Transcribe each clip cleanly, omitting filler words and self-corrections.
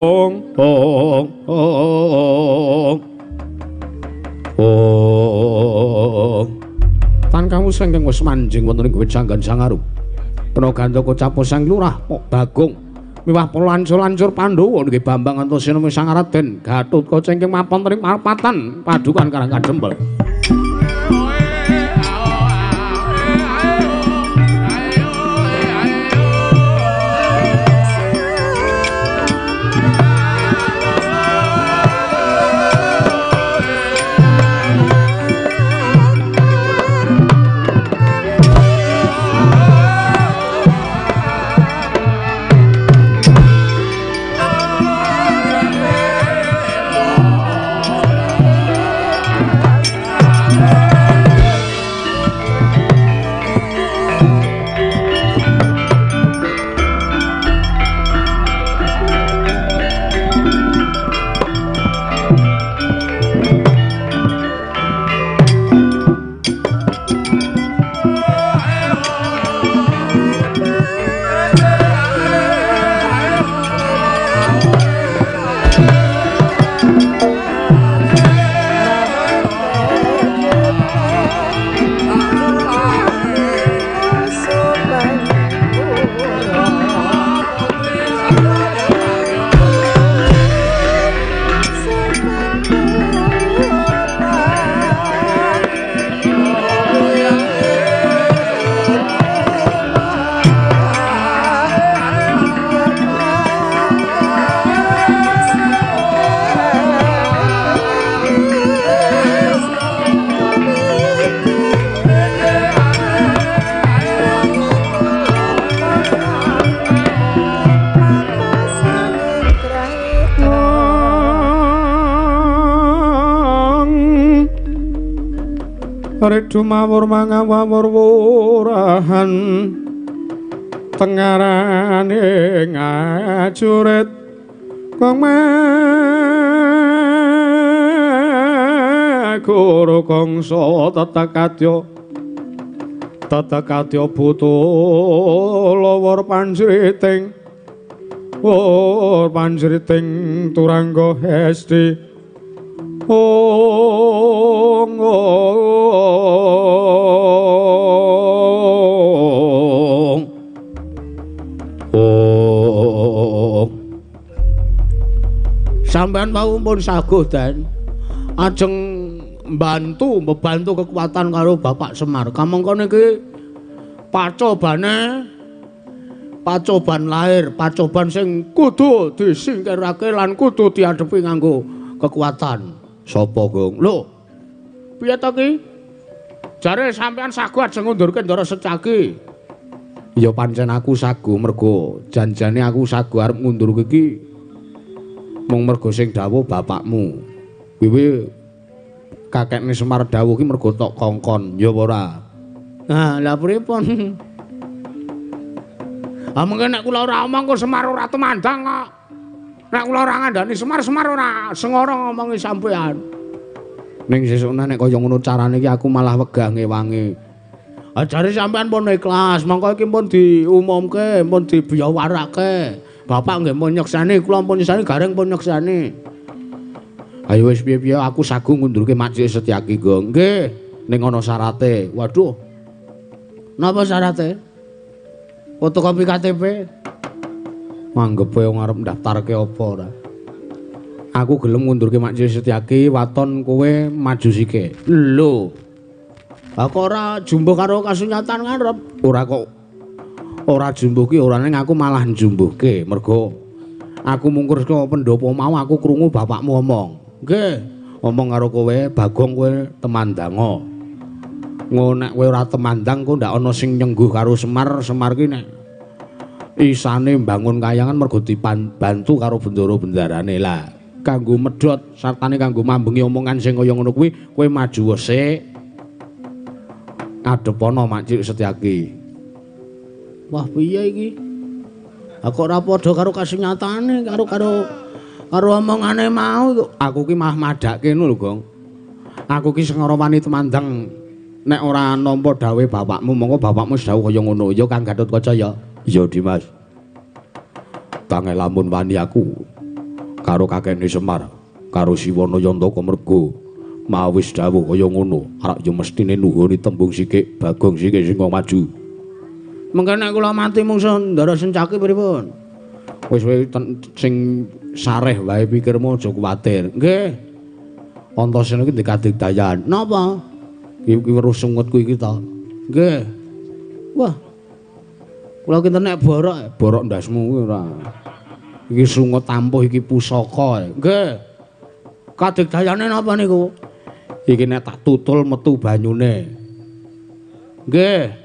Tan kamu sengkeng wis manjing wonten ing Wejanggan Sangaru. Pranagandaka Capo Sang Lurah Bagong miwah para lancur-lancur Pandhawa nggih Bambang Antasena Sang Raden Gatotkaca ingkang mapan ing Marpatan padukan Karang Kadempel. Redu mawur mangawur wurahan tengarane ngajurit kong guru kongso tatakatyo butul lawar panjriting turangga hesti sampean mau pun saguh dan ajeng mbebantu kekuatan karo Bapak Semar. Kamangka niki pacoban lahir, pacoban sing kudu disingkirake lan kudu diadepi nganggo kekuatan. Sapa, Gong? Lho. Piye to ki? Jare sampean saguh ajeng ngundurke Ndara Secaki. Ya pancen aku saguh mergo janjane aku saguh arep ngundurke iki mung mergo sing dawuh bapakmu. Kuwi kakekne Semar dawuh ki mergo tok kongkon, ya ora? Nah, lha pripun? Mengko nek kula ora omong kok Semar ora temandang kok. Nek kula ora ngandani Semar ora sengara ngomongi sampean. Ning sesukna nek kaya ngono carane iki aku malah wegah ngewangi. Ajare sampean pun ikhlas, mongko iki pun diumumke, pun dibiyawarake. Bapak nggih pun nyeksani, kula pun nyeksani, gareng pun nyeksani. Ayo wis piye-piye aku sagu ngundurke Makcik Setyaki, Gong. Nggih, ning ana syarate. Waduh. Napa syarate? Fotokopi KTP. Manggepe wong arep ndaftarke apa ora? Aku gelem ngundurke Makcik Setyaki, waton kowe maju sike. Lho. Lah kok ora jumbuh karo kasunyatan ngarep? Ora kok. Ora jumbuh ki ora ning aku malah njumbuhke mergo aku mungkur saka pendopo mau aku krungu bapakmu omong. Nggih, omong karo kowe, Bagong kowe temandanga. Ngono nek kowe ora temandang kok ndak ana sing nyengguh karo Semar. Semar ki nek isane mbangun kayangan mergo dibantu karo bendara-bendarane lah. Kanggo medhot sartane kanggo mambengi omongan sing kaya ngono kuwi kowe maju wesik. Adepono Makcik Setyaki. Wah piye iki? Kok ora padha karo kasunyatane karo omongane mau. Aku ki mah madake ngono lho, Gong. Aku ki sing ora wani temandang nek ora nampa dawuhe bapakmu, monggo bapakmu dawuh kaya ngono. Ya Kang Gatotkaca ya. Iya, Dimas. Tangel lamun wani aku karo kakekne Semar karo Siwana Yantaka merga mawis dawuh kaya ngono arak yo mestine nuhuni tembung sikik Bagong sikik sing maju. Mengko nek kula mati mungsuh ndara sencaki pripun? Wis sing sareh wae pikirmu aja kuwatir. Nggih. Antasena iki dikadigdayan. Napa? Iki weruh sungutku iki ta. Nggih. Wah. Kula ki nek borok ndasmu kuwi ora. Iki sungut tampuh iki pusaka. Nggih. Kadigdayane napa niku? Iki nek tak tutul metu banyune. Nggih.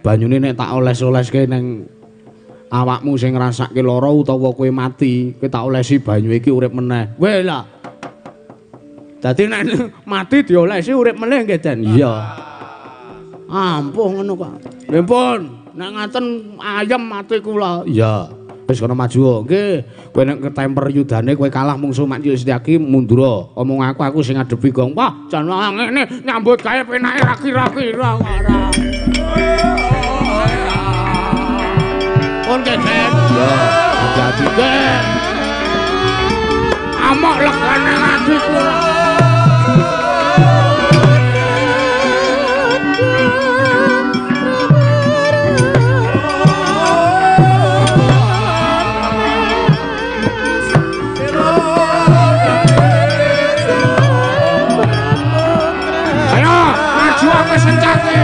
Banyune nek tak oles-oleske ning awakmu sing ngrasake lara utawa kowe mati, kowe tak olesi banyu iki urip meneh. Weh lah. Dadi nek mati diolesi urip meneh nggih, Den. Iya. Ampuh ngono kok. Nggih pun, nek ngaten ayem mati kula. Iya. Wis kono maju. Nggih. Kowe nek ketemper yudane kowe kalah mungsuh Mak Setyaki mundura. Omong aku sing ngadepi gong. Wah, jan ngene nyambut gawe penake ra kira-kira ora. Pun Den. Ya, hati-hati Den. Amok legane ati kula. Ayo, maju aku sencaki.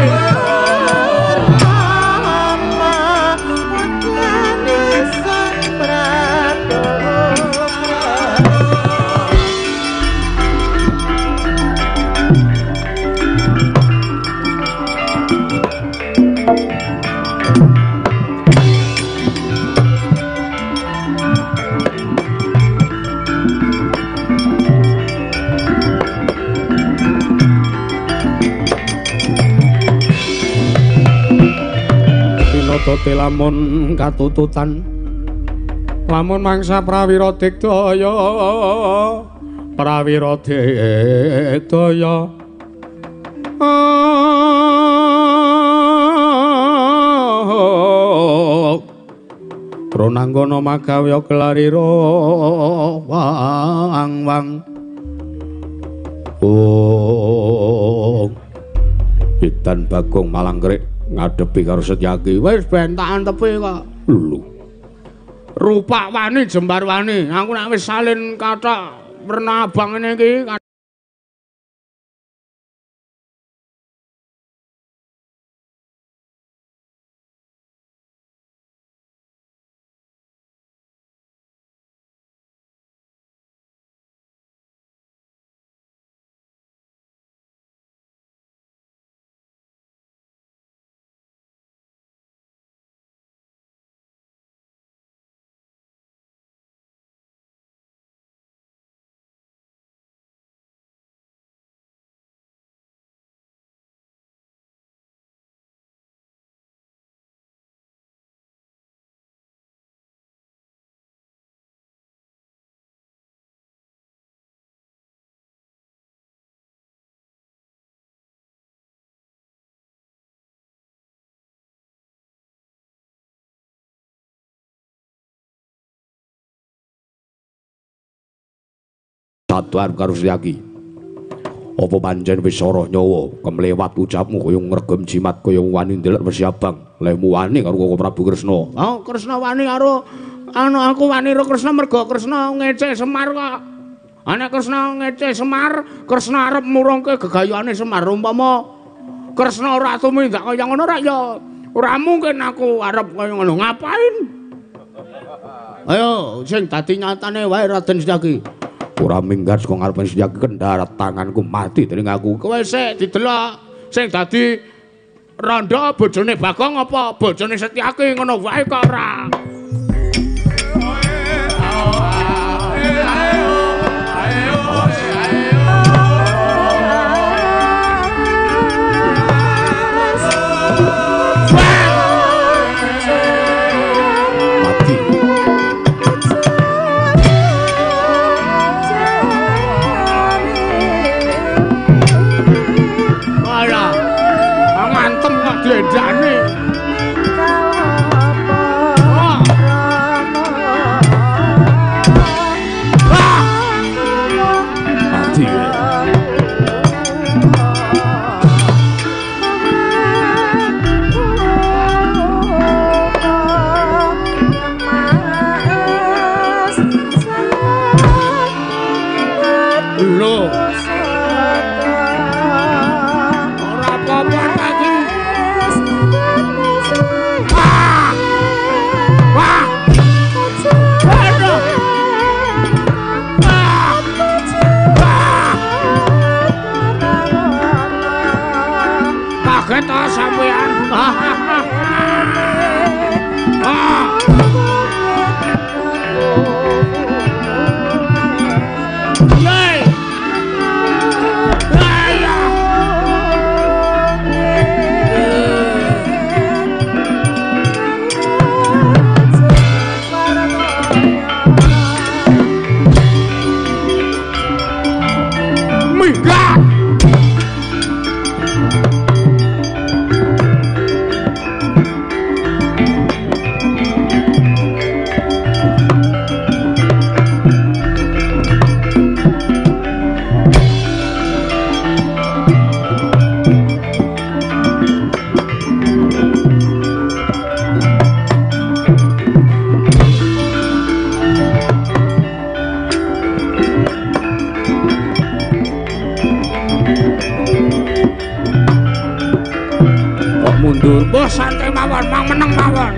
Tote lamun katututan lamun mangsa prawira digdaya Prananggana magawe kelarira wang-wang Idan Bagong Malangkrik ngadepi karo Setyaki wis bentakan tepi kok lho rupak wani jembar wani aku nek wis salin kathok werna abang ngene iki Saduan karo Setyaki. Apa pancen wis ora nyawa kemlewat ucapmu kaya ngregem jimat kaya wani ndelok Resi Abang. Lemu wani karo Koko Prabu Kresna. Oh, Kresna wani karo aku wani karo Kresna merga Kresna ngece Semar kok. Ana Kresna ngece Semar, Kresna arep murungke gegayane Semar umpama Kresna ora tumindak kaya ngono ra ya ora mungkin aku arep kaya ngono. Ngapain? Ayo, sing dadi nyatane wae Raden Setyaki. Ora minggat saka ngarepe Setyaki kendharat tanganku mati dening aku. Kowe sik didelok sing dadi randha bojone Bagong apa bojone Setyaki ngono wae kok ora. Dendane. Oh. Lho. Ora apa-apa lagi. Wah. Wah. Aduh. Wah. Wah. Kaget ta sampean. Mbah santai mawon, mang meneng mawon.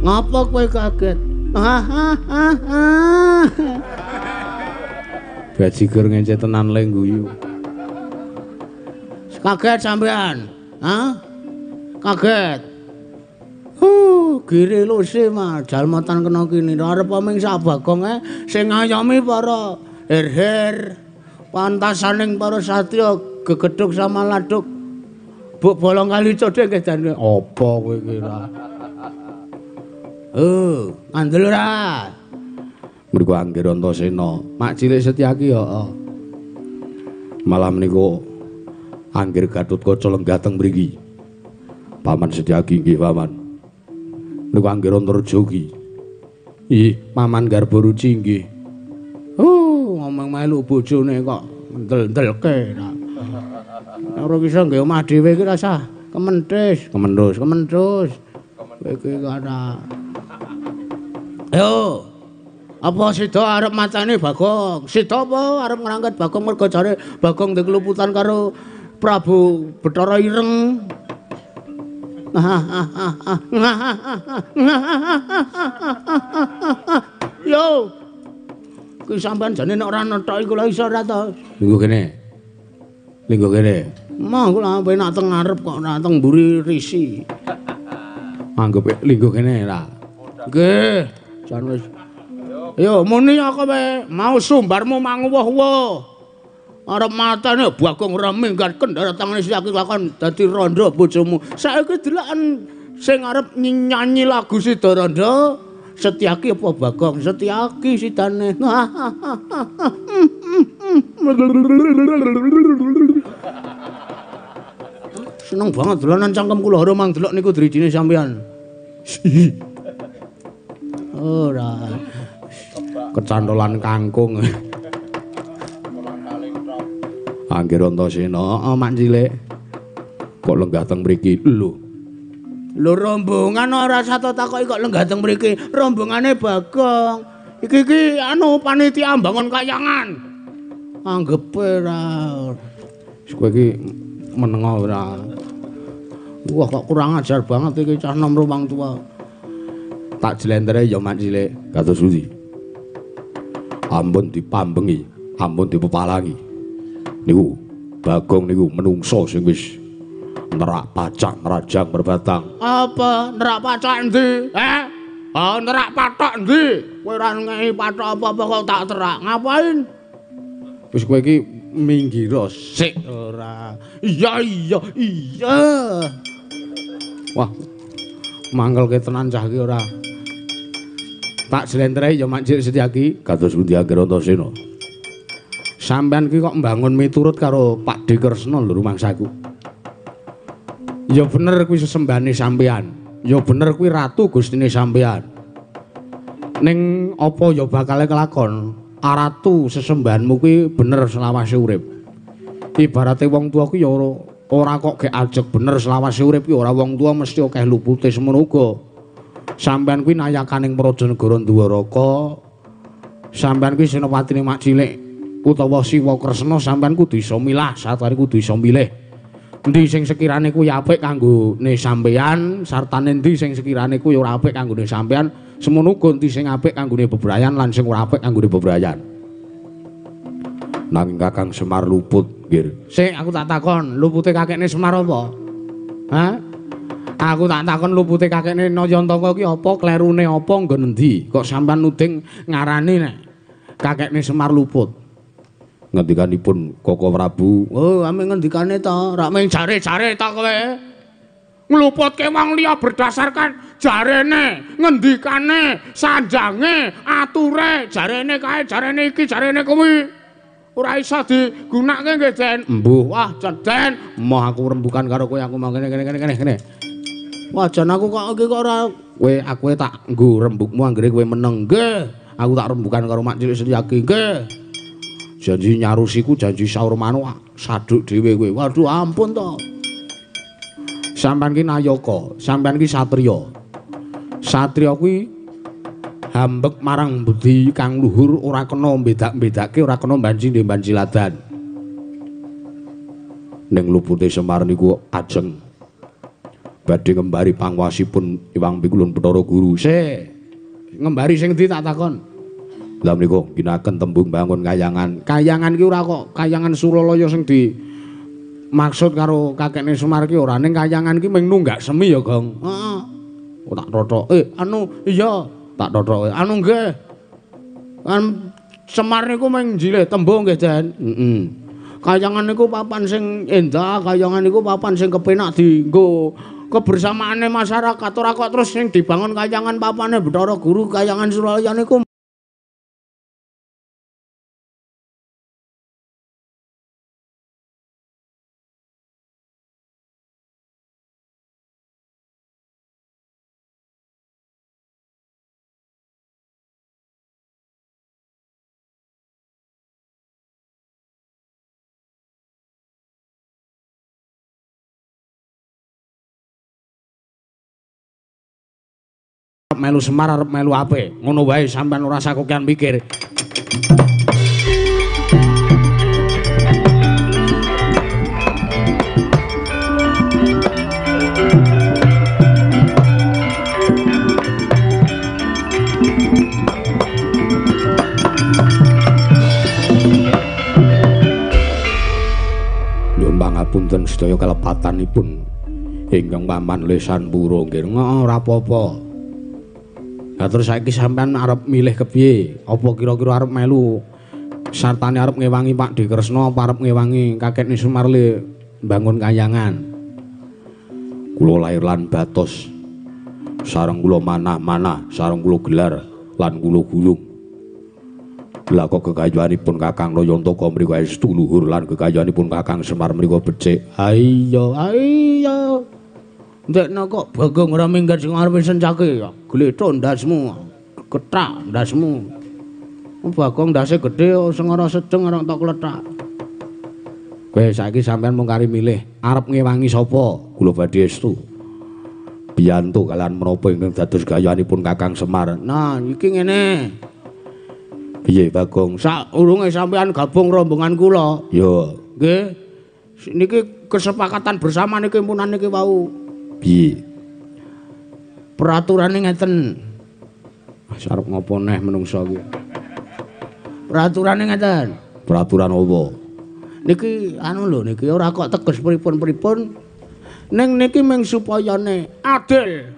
Ngapa kowe kaget? Bajigur ngece tenan le guyu. Kaget sampean? Hah? Kaget. Gire lose mah jalmatan kena kini arep aming sabagonge sing ngayomi para her-her pantasaning para satya gegedhuk sama laduk. Buk bolong kali codhe nggih jane apa kowe kira? Ngandel ora? Mriku Anggir Antasena, mak cilik Setyaki ya. Malam niku Anggir Gatotkaca lenggah teng mriki. Paman Setyaki nggih, Paman. Niku Anggir Antareja ki. Ih, Paman Garbaruci nggih. Ngomong melu bojone kok ndel-ndelke. Ora bisa nggih omah dhewe iki rasa kementhus. Kowe iki ana. Ayo. Apa sida arep macane Bagong? Sida apa arep ngrangket Bagong mergo jare Bagong ndek keluputan karo Prabu Bathara Ireng. Yo. Kuwi sampean jane nek ora nethok iku lha iso ora to? Linggo kene. Mah kula penak teng ngarep kok ora teng mburi risi. Anggep linggo kene ra. Nggih, jan wis. Yo muni aku mau sumbarmu manguwuh-wuh. Arep matane Bagong ora minggat kendara tangane Setyaki lakon dadi randha bojomu. Saiki deloken sing arep nyanyi lagu Sidaranda Setyaki apa Bagong? Setyaki sidane. Seneng banget dolanan cangkem kula ora mang delok niku drijine sampean. Ora. Kecantolan kangkung. Anggir Antasena, mak cilik. Kok lenggah teng mriki? Lho rombongan ora sato takoki kok lenggah teng mriki. Rombongane Bagong. Iki anu panitia bangun kayangan. Anggepe ora. Kowe iki menengo ora. Wah kok kurang ajar banget iki cah nom wong tua. Tak jlentere ya mak cilik. Kados pundi? Ampun dipambengi, ampun dipepalangi. Niku Bagong niku menungso sing wis nerak pacak nrajang berbatang. Apa nerak pacak endi? Nerak patok endi? Kowe ora ngehi patok apa-apa kok tak terak. Ngapain? Wis kowe iki minggir sik ora. Iya. Wah. Mangkelke tenan cah iki ora. Tak jlentreh ya Mak Cik Setyaki kados pundi Anggir Antasena. Sampeyan ki kok mbangun miturut karo Pak D Kresna lho rumangsaku. Ya bener kuwi sesembahane sampeyan. Ya bener kuwi ratu gustine sampeyan. Ning apa ya bakale kelakon? Aratu sesembahanmu kuwi bener selawase urip. Ibarate wong tua kuwi ya ora kok gek ajeg bener selawase urip ki ora wong tua mesti akeh lupute semono uga. Sampeyan kuwi nayakaning Prajanegara Dwaraka. Sampeyan kuwi senopatine mak cilik utawa Siwa Kresna sampeyan kudu iso milah, satare kudu iso milih. Endi sing sekirane kuwi apik kanggone sampeyan, sartane endi sing sekirane kuwi ora apik kanggone sampeyan, semono uga endi sing apik kanggone bebrayan lan sing ora apik kanggone bebrayan. Nanging Kakang Semar luput, nggih. Sik aku tak takon, lupute kakekne Semar apa? Hah? Aku tak takon lupute kakekne Nayantaka ki apa, klerune apa, nggon endi? Kok sampean nuding ngarani nek kakekne Semar luput? Ngendikanipun Koko Prabu, "Oh, ame ngendikane ta, rak mung jare-jare ta kowe." Ngluputke wong liya berdasarkan jarene, ngendikane, sanjange, ature, jarene kae, jarene iki, jarene kuwi. Ora iso digunakake nggih, Den. Mbuh, wah, Den, moh aku rembukan karo kowe aku mangkene kene. Wah, jan aku kok iki kok ora kowe tak nggo rembukmu anggere kowe meneng. Nggih, aku tak rembukan karo Mak Cilik Setyaki. Nggih. Janji nyarusiku janji saurmanu saduk dhewe kowe. Waduh ampun to. Sampeyan ki nayaka, sampeyan ki satriya. Satriya kuwi hambek marang budi kang luhur ora kena mbedak-bedake, ora kena banci ladan. Ning lupute Semar niku ajeng badhe ngembari pangwasipun Iwang Pikulun Bathara Guru. Sik, ngembari sing ndi tak takon. Lah menika ginaken tembung bangun kayangan. Kayangan ki ora kok kayangan Suralaya sing di maksud karo kakekne Semar ki ora ning kayangan ki mung nunggak semi ya, Gong. Heeh. Oh, tak totok. Iya, tak totok. Anu nggih. Kan Semar niku mung njilih tembung nggih, Den. Heeh. Kayangan niku papan sing endah, kayangan niku papan sing kepenak dienggo kebersamaane masyarakat. Ora kok terus sing dibangun kayangan papane Bathara Guru, kayangan Suralaya niku melu Semar arep melu ape. Ngono wae sampean ora sakokean mikir. Nyuwun pangapunten sedaya kalepatanipun ingkang Paman Lesan Pura nggih. Ora apa-apa. Lah terus saiki sampean arep milih kepiye? Apa kira-kira arep melu sartane arep ngewangi Pak Di Kresna apa arep ngewangi kakekne Semar le bangun kayangan? Kula lair lan batos. Sareng kula manah-manah, sareng kula gelar lan kula gulung. Lah kok kekayanganipun Kakang Nayantaka mriku estu luhur lan kekayanganipun Kakang Semar mriku becik. Ayo. Ndekno kok Bagong ora minggat sing arepe sencake ya. Glethuk ndasmu. Kethak ndasmu. Bagong ndase gedhe sing ora sedeng ora tok klethak. Kowe saiki sampean mung kari milih arep ngewangi sapa? Kula badhe estu. Biyantu kalian menapa ingkang dados gayanipun Kakang Semar. Nah, iki ngene. Piye Bagong? Saurunge sampean gabung rombongan kula. Ya. Nggih. Niki kesepakatan bersama niki munan niki wau. Piye? Peraturane ngeten. Arep ngopo neh menungsa iki? Peraturane ngeten. Peraturan apa? Niki anu lho niki ora kok teges pripun-pripun. Ning niki mung supayane adil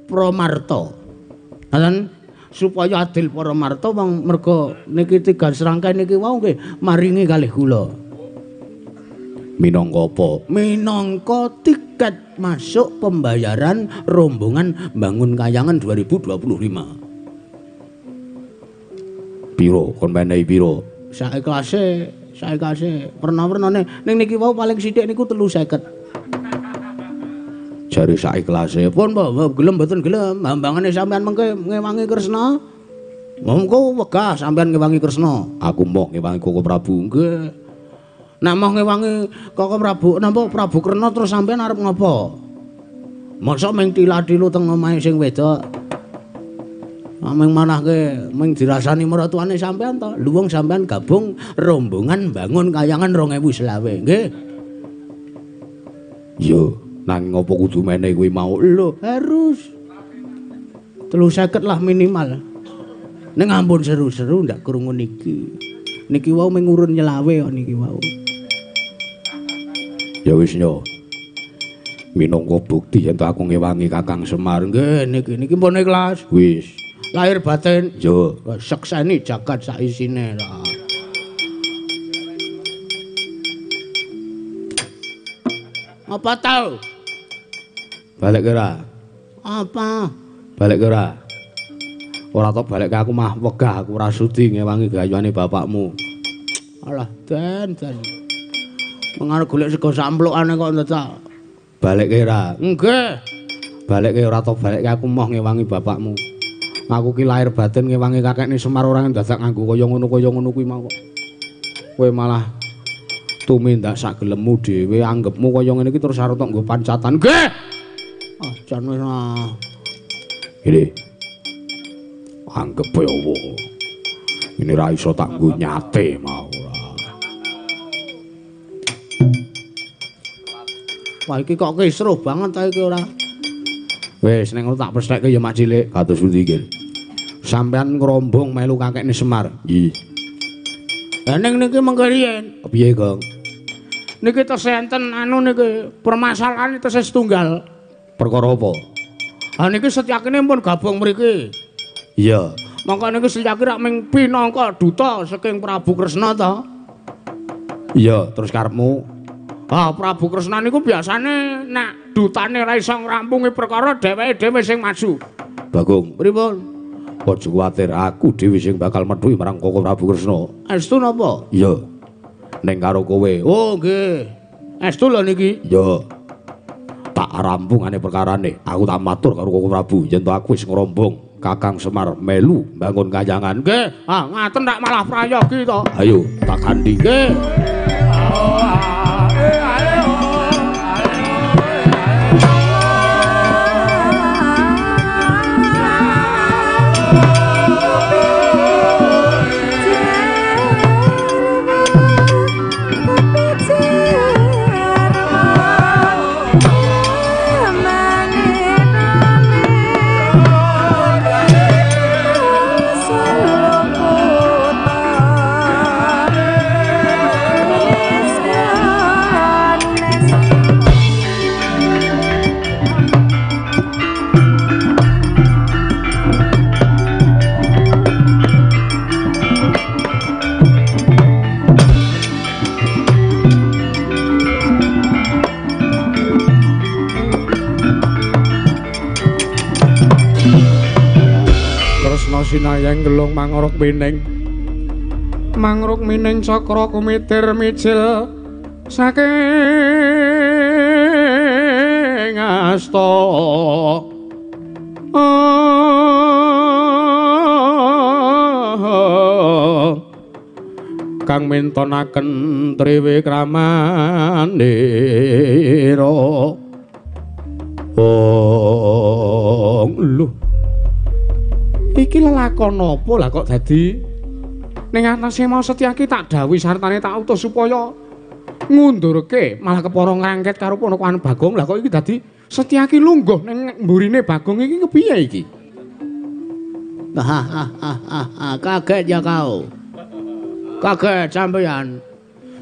pramarta. Ngoten supaya adil pramarta wong merga niki tiga serangkai niki wau nggih maringi kalih kula. Minangka apa? Minangka tiket masuk pembayaran rombongan bangun kayangan 2025. Piro kon menehi piro? Saikhlase. Pernah-pernane ning niki wau paling sithik niku 350. Jare saikhlase. Pun apa gelem mboten gelem? Hambangane sampean mengke ngewangi Kresna. Monggo wegah sampean ngewangi Kresna. Aku mau ngewangi Koko Prabu. Nggih. Nek mau ngewangi Koko Prabu napa Prabu Krena terus sampean arep ngopo? Masa ming tiladilu teng omahe sing wedok. Ameng manahke ming dirasani mertuane sampean to. Luwung sampean gabung rombongan bangun kayangan 2020. Nggih. Yo, nang ngopo kudu meneh kuwi mau? Lho, harus. 350 lah minimal. Ning ampun seru-seru ndak krungu niki. Niki wau ming urun nyelawe kok niki wau. Ya wis yo. Minangka bukti yen aku ngewangi Kakang Semar. Nggih, niki pun ikhlas. Wis. Lahir batin yo sekseni jagat sak isine lah. Apa tau? Balik kira. Apa? Balik kira. Ora tau balik ke aku mah wegah aku ora sudi ngewangi gayane bapakmu. Alah, den. Mengarep golek sego samplokane kok dadak. Balik kira. Nggih. Balik ke ora tau balik ke aku moh ngewangi bapakmu. Aku ki lahir batin ngewangi kakekne Semar ora dadak nganggo kaya ngono kuwi mau kok. Kowe malah tumindak sak gelemmu dhewe anggepmu kaya ngene iki terus arep tok nggo pancatan. Nggih. Ah, jan wis ah. Ini anggap ya wong. Ini ra iso tak nggo nyate mau ora. Wah iki kok kisruh banget ta iki ora. Wis ning tak pesthekke ya mak cilik kados pundi iki. Sampeyan ngrombong melu kakekne Semar. Nggih. Lah ning niki mengko riyen. Piye, Gong? Niki tesih enten anu niki permasalahan tesih setunggal. Perkara apa? Ha niki Setyakine pun gabung mriki. Iya. Mongko niki Setyaki rak ming pinangka duta saking Prabu Kresna ta? Iya, terus karepmu? Ah, Prabu Kresna niku biasane nek dutane ra iso ngrampungi perkara dheweke dhewe sing maju. Bagong, pripun? Aja kuwatir, aku dhewe sing bakal medhuhi marang Koko Prabu Kresna. Estu napa? Iya. Ning karo kowe. Oh, nggih. Estu lho niki. Iya. Tak rampungane perkarane. Aku tak matur karo Koko Prabu yen to aku wis ngrombong Kakang Semar melu bangun kayangan. Nggih. Ah, ngaten ndak malah prayogi to. Ayo, tak kandhi. Nggih. Sinayang gelung mangruk mining cakra kumitir mijil saking asta kang mintonaken triwikramandira lho iki lelakon apa lah kok dadi ning atase mau Setyaki tak dawuhi sartane tak utus supaya ngundurke malah kepara ngrangket karo ponokan Bagong. Lah kok iki dadi Setyaki lungguh ning mburine Bagong iki kepiye iki? Kaget ya kau. Kaget sampeyan.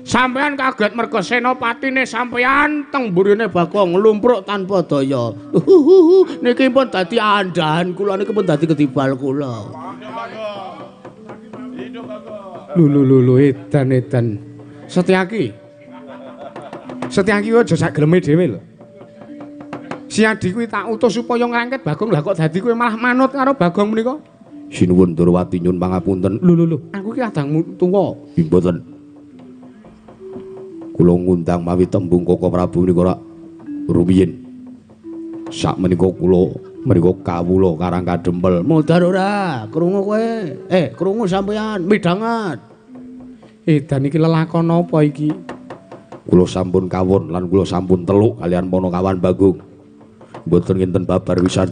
Sampeyan kaget merga senopatine sampeyan teng mburine Bagong lumpruk tanpa daya. Niki pun dadi andahan kula niki pun dadi ketibal kula. Lho edan. Setyaki aja sak geleme dhewe lho. Si Adi kuwi tak utus supaya ngrangket Bagong. Lah kok dadi kowe malah manut karo Bagong menika? Sinuwun Durwati nyun pangapunten. Lho. Aku ki kadang tuwa. Mboten. Kula ngundang mawi tembung Koko Prabu menika rak rumiyin. Sak menika kula Mriku kawula Karang Kadempel. Modar ora? Krungu kowe? Krungu sampeyan midhanget. Dan iki lelakon apa iki? Kula sampun kawon lan kula sampun teluk kalian Ponokawan Bagong. Mboten kinten babar wisan.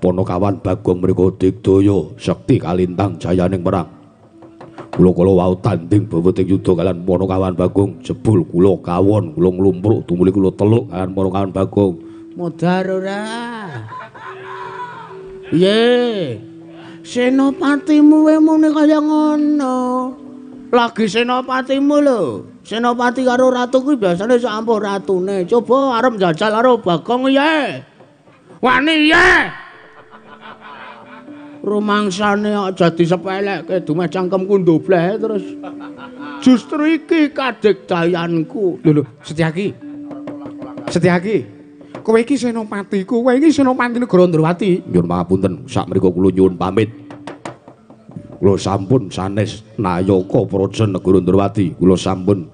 Ponokawan Bagong mriku digdaya sekti kalintang jayaning perang. Kula wau tanding baweting yudha kalian Ponokawan Bagong. Jebul kula kawon, kula nglumpruk tumuli kula teluk kalian Ponokawan Bagong. Modar ora? Ye, senopatimu mune kaya ngono. Lagi senopatimu lho. Senopati karo ratu kuwi biasane sampo ratune. Coba arep njajal karo Bagong ye. Wani ye. Rumangsane kok jadi sepelekke dumeh cangkemku ndobleh terus. Justru iki kadegdayanku. Lho, Setyaki. Setyaki. Kowe iki senopatiku, kowe iki senopati negara Ndrawati. Nyuwun pangapunten, sakmenika kula nyuwun pamit. Kula sampun sanes nayaka praja negara Ndrawati. Kula sampun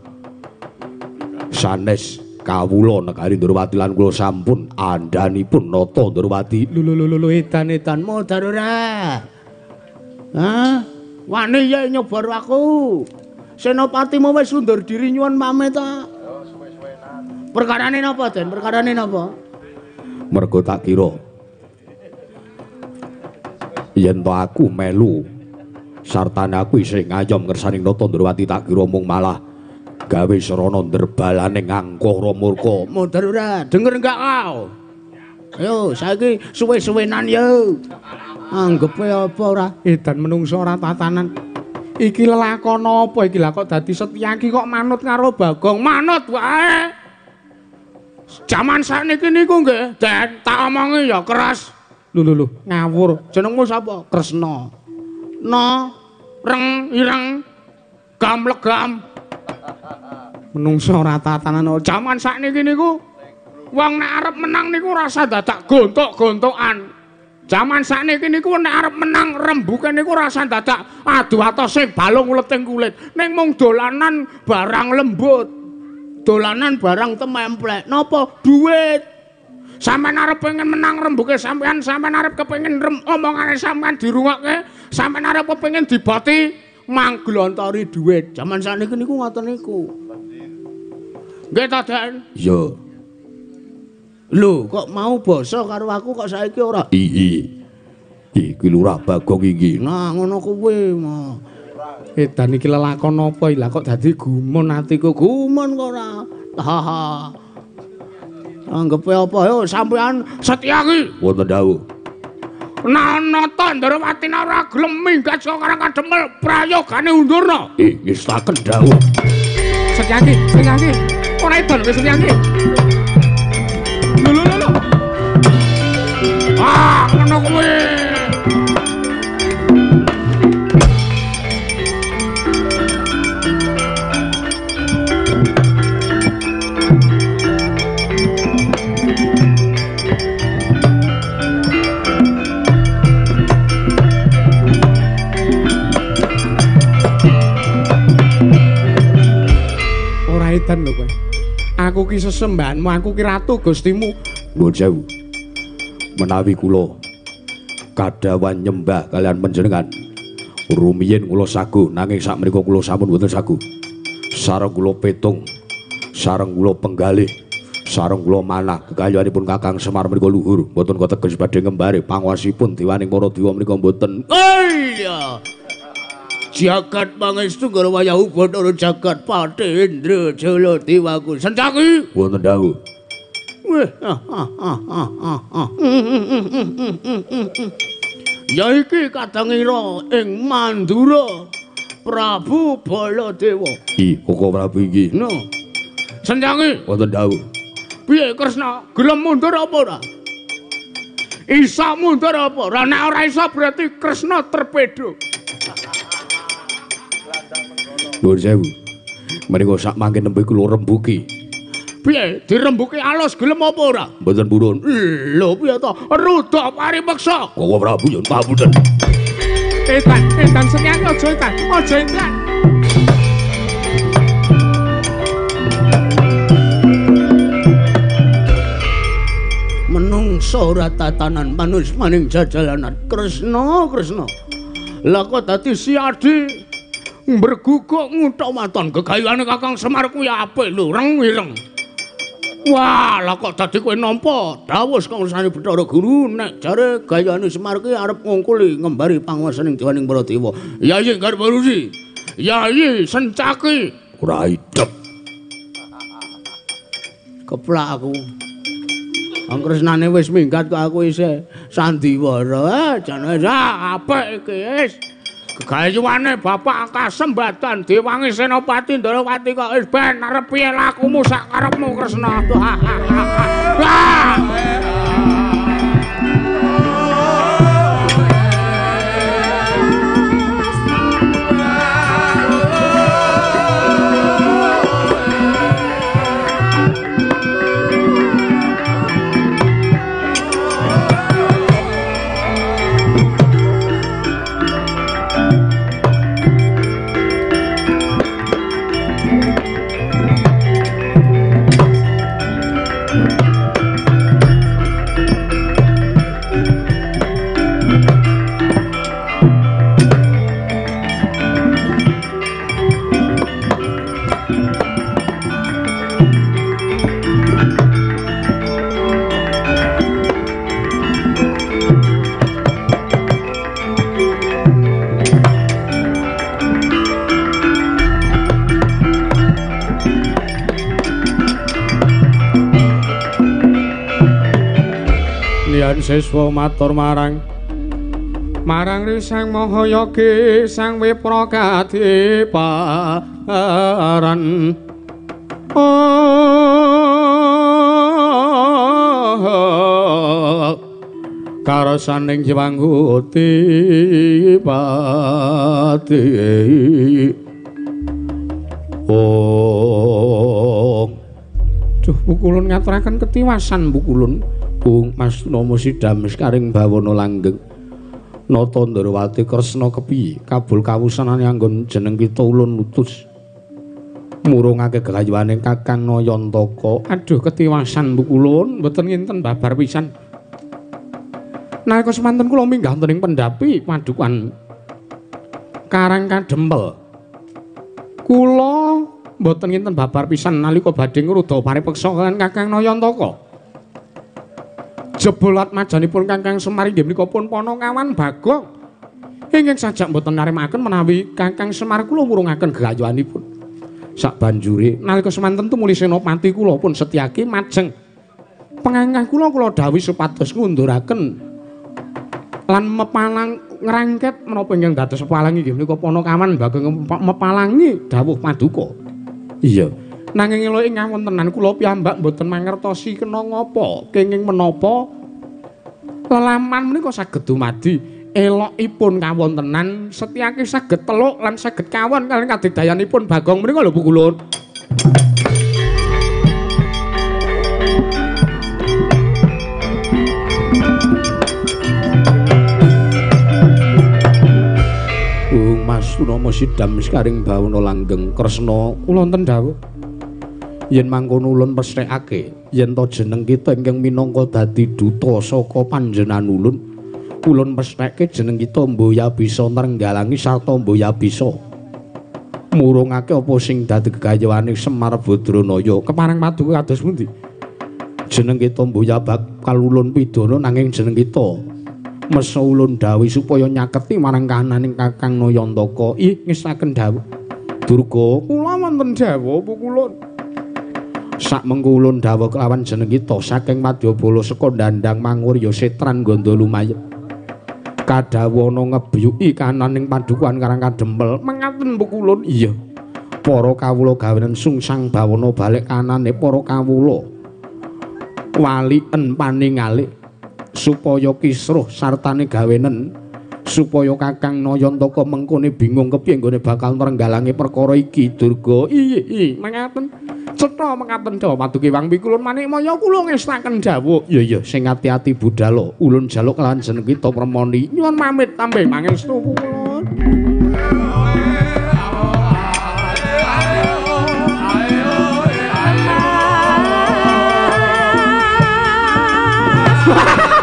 sanes kawula negari Ndrawati lan kula sampun andhanipun nata Ndrawati. Lho edan modar ora? Hah? Wani ya nyobar aku. Senopatimu wis undur diri nyuwun pamit ta? Perkarane napa, Den? Perkarane napa? Mergo tak kira yen to aku melu sartane aku isih ngayom ngersaning nata Ndrawati tak kira mung malah gawe serana nderbalane ngangkara murka. Modar ora? Denger enggak kau? Ayo saiki suwe-suwenan yo. Anggepe apa ora? Edan menungso ora tatanan. Iki lelakon apa iki lah kok dadi Setyaki kok manut karo Bagong? Manut wae. Jaman sakniki niku nggih, Den, tak omongi ya keras. Lho, ngawur. Jenengmu sapa? Kresna. No, reng, ireng, gam legam. Menungso ora tatanan. Jaman sakniki niku wong nek arep menang niku rasa dadak gontok-gontokan. Jaman sakniki niku nek arep menang rembuke niku rasa dadak adu atose balung uleting kulit. Ning mung dolanan barang lembut. Dolanan barang tememplek. Napa? Duit. Sampeyan arep pengen menang rembuke sampeyan, sampeyan arep kepengin omongane sampeyan dirungokke, sampeyan arep kepengin diboti manglontori duit. Jaman sakniki niku ngoten niku. Nggih ta, Den? Iya. Lho, kok mau basa karo aku kok saiki ora? Iki Lurah Bagong iki. Nah, ngono kuwi mah. Edan iki lelakon apa iki? Lah kok dadi gumun atiku? Gumun kok ora. Haha. Anggepe apa yo sampean Setyaki? Wonten dawuh. Nata Ndrawati ora gelem minggat saka Karang Kadempel, prayogane undurna. Wis tak dawuh. Setyaki. Ora edan wis Setyaki. Lho. Ah, ngono kuwi. Ora edan lho kowe. Aku ki sesembahanmu, aku ki ratu Gustimu. Nuwun sewu. Menawi kula kadhawan nyembah kalian panjenengan, rumiyin kula sagu nanging sakmenika kula sampun boten sagu. Sareng kula petung, sareng kula penggalih, sareng kula manah kekayanipun Kakang Semar menika luhur, boten kateges badhe ngembare panguwasipun diwaning para dewa menika boten. Iya. Jagat pangestu karo wayahu Bathara Jagat Pati Indra Jala Dewaku. Setyaki. Wonten dawuh. Ya iki kadangira ing Mandura Prabu Baladewa. Kok Prabu iki? No. Setyaki. Wonten dawuh. Piye Kresna? Gelem mundur apa ora? Isa mundur apa? Ora nek ora isa berarti Kresna torpedo. Nuwun sewu. Menika sak mangke nembe kula rembuki. Piye dirembuki alus gelem apa ora? Mboten purun. Lho piye to? Rudha paripeksa. Kok Prabu yen pamunten. Edan Setyaki aja edan. Menungso ora tatanan manus maning jajalanan Kresna Kresna lha kok dadi si Adi berguguk nguthuk waton gegayane Kakang Semar kuwi apik lho reng-ireng wah lha kok dadi kowe nampa dawuh kangsane Bathara Guru nek jare gayane Semar kuwi arep ngungkuli ngembari panguwasaning Dewaning Baladewa Yayi Garbarusi Yayi Sencaki ora idep keplak aku Kresnane wis minggat kok aku isih sandiwara jane apik iki wis gegayuane Bapak Kasembadan Dewangi Senopati Ndarawati kok wis ben arep piye lakumu sak karepmu Kresna Siswa matur marang Risang Mahayogi Sang Wipra Kadiparan Karasaning Jewangguti Pati Duh Bukulun ngaturaken ketiwasan Bukulun Mas Nomo Sidam Karing Bawana Langgeng Nata Ndarawati Kresna kepiye kabul kawusanane anggon jeneng kita ulun utus murungake gegayuhaning Kakang Nayantaka aduh ketiwasan Bukulun mboten nginten babar pisan nalika semanten kula minggah wonten ing pendhapi padukan Karang Kadempel kula mboten nginten babar pisan nalika badhe ngruda paripeksa kaliyan Kakang Nayantaka jebolat majanipun Kakang Semar inggih menika pun Panakawan Bagong ingkang sajak mboten naremaken menawi Kakang Semar kula murungaken gegayuhanipun sabanjure nalika semanten tumuli senopati kula pun Setyaki majeng pengangkah kula dhawuhi supados ngunduraken lan mepalang ngrangket menapa ingkang dados pepalang inggih menika Panakawan Bagong mepalangi dawuh paduka iya nanging elo ing ngawontenan kula piyambak mboten mangertosi kena ngapa kenging menapa lelaman menika saged dumadi elokipun kawontenan Setyaki saged teluk lan saged kawon kaliyan kadigdayanipun Bagong menika lho Bukulun Mas Nomo Sidam Karing Bawana Langgeng Kresna kula wonten dawuh yen mangkono ulun pesthekake yen to jeneng kita ingkang minangka dadi duta saka panjenengan ulun pestheke jeneng kita mboya bisa nrenggalangi sarta mboya bisa murungake apa sing dadi gegayuhane Semar Badranaya kepareng paduka kados pundi jeneng kita mboya bakal ulun pidana nanging jeneng kita mesa ulun dawuh supaya nyaketi marang kahananing Kakang Nayantaka ngestaken dawuh Durga kula wonten dawuh Pukulun sak mengko ulun dawuh kelawan jeneng kita saking Madyabala seka Dandang Mangurya Setran Ganda lumayep kadhawana ngebiyuki kananing padukuhan Karang Kadempel mengaten Pukulun iya para kawula gawenan sungsang bawana balik kanane para kawula walien paningalih supaya kisruh sartane gawenen supaya Kakang Nayantaka mengkone bingung kepiye nggone bakal nrenggalangi perkara iki Durga iya mengaten cetha mengaten dawa paduki Wang Pikulun Manikmaya kula ngestaken dawuh iya sing ati-ati budhal ulun jaluk kelawan jeneng kita Permoni nyuwun pamit tambah mangestu Pukulun ayo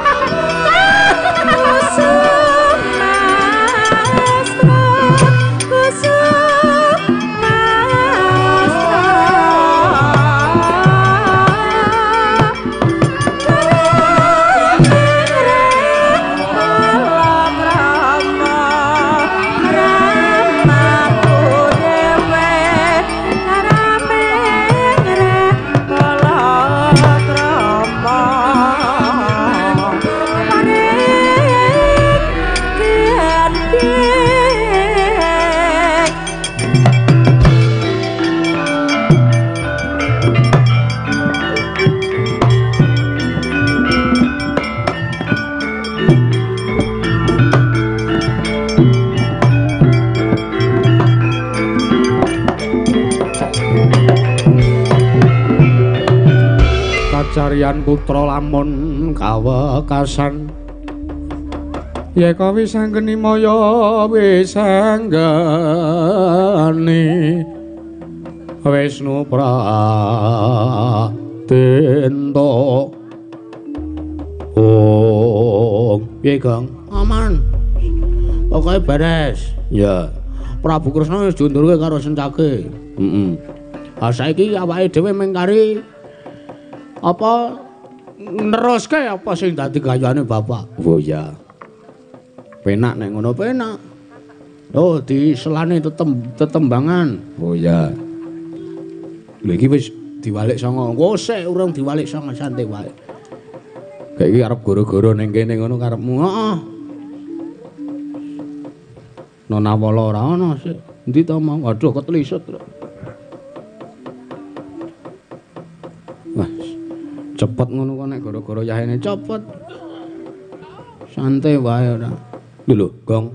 kariyan putra lamun kawekasan yeka wisanggeni maya wisanggeni Wisnu Pratenta piye Kang aman pokoke beres ya Prabu Kresna wis diundurke karo Sencake saiki awake dhewe mengkari apa neruske apa sing dadi gayane bapak oh ya penak nek ngono penak oh diselane tetembangan oh ya lho iki wis diwalik songo engko sik urung diwalik songo santai wae kayak iki arep goro-goro ning kene ngono karepmu heeh Nona Wala ora ana sik endi to mau aduh ketlisut wah cepet ngono kok nek gara-gara yahene cepet santai wae ora lho Gong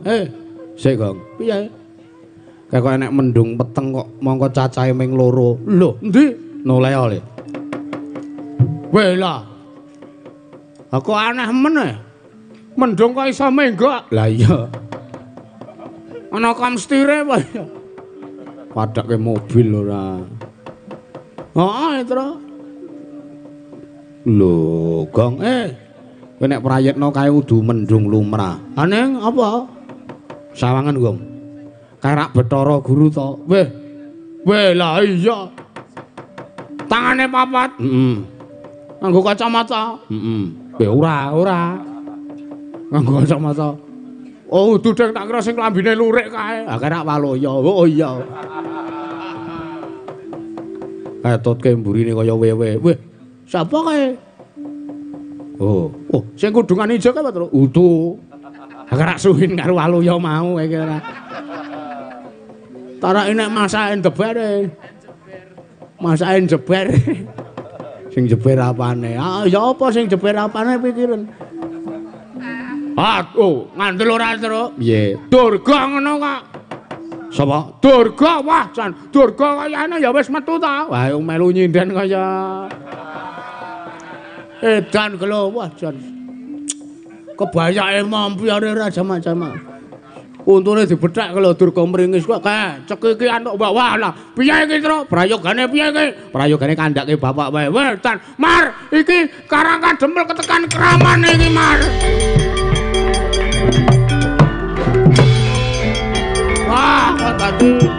sik Gong piye kok enek mendung peteng kok mongko cacahe ming loro lho endi noleh le weh lah aku aneh meneh mendung kok iso menggok lah iya ana kamstire wae padake mobil ora heeh Tru lho Gong kowe nek prayitna kae kudu mendung lumrah aneng apa sawangan Gong karak Bathara Guru to weh lah iya tangane papat nganggo kacamata ora nganggo kacamata oh dudeng tak kira sing lambine lurik kae karak Waloya oh iya ketutke mburine kaya wewe weh sapa kae oh sing kudungan ijo kae Tru utuh karak suhin karo Waloya mau iki ora Tarak nek masaken debere. Masaken jeber. Sing jeber apane? Ah ya apa sing jeber apane pikiran? Aku ngandel ora Tru. Piye? Durga ngono kok. Sapa? Durga wah jan. Durga kayane ya wis metu ta. Wah melu nyinden kaya edan kelo wah jan. Kebayake mampiyane Raja Majama. Untune dibethek kalau Durga mringis kok cek iki antuk Mbak wah lah piye iki Tru prayogane piye iki prayogane kandhake bapak wae wetan Mar iki karang kadempel ketekan kramane iki Mar wah kok tadi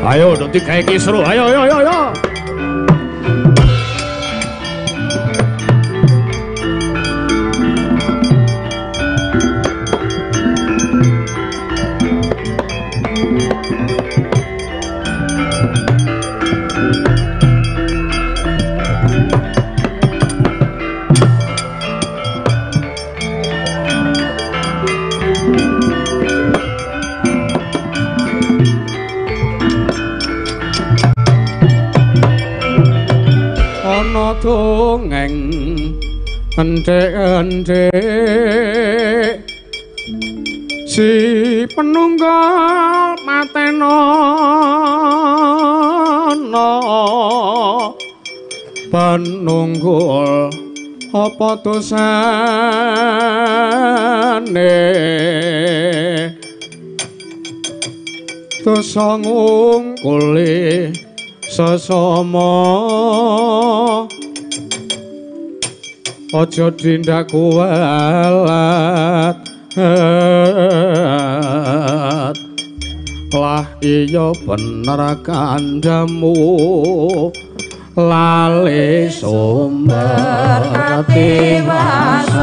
ayo nanti kayak kisru ayo dongeng endhek-endhek si penunggal matenono penunggul apa dosane dosa ngungkuli sesama aja tindak kualat lah iya bener kandhamu lali sumber katiwasan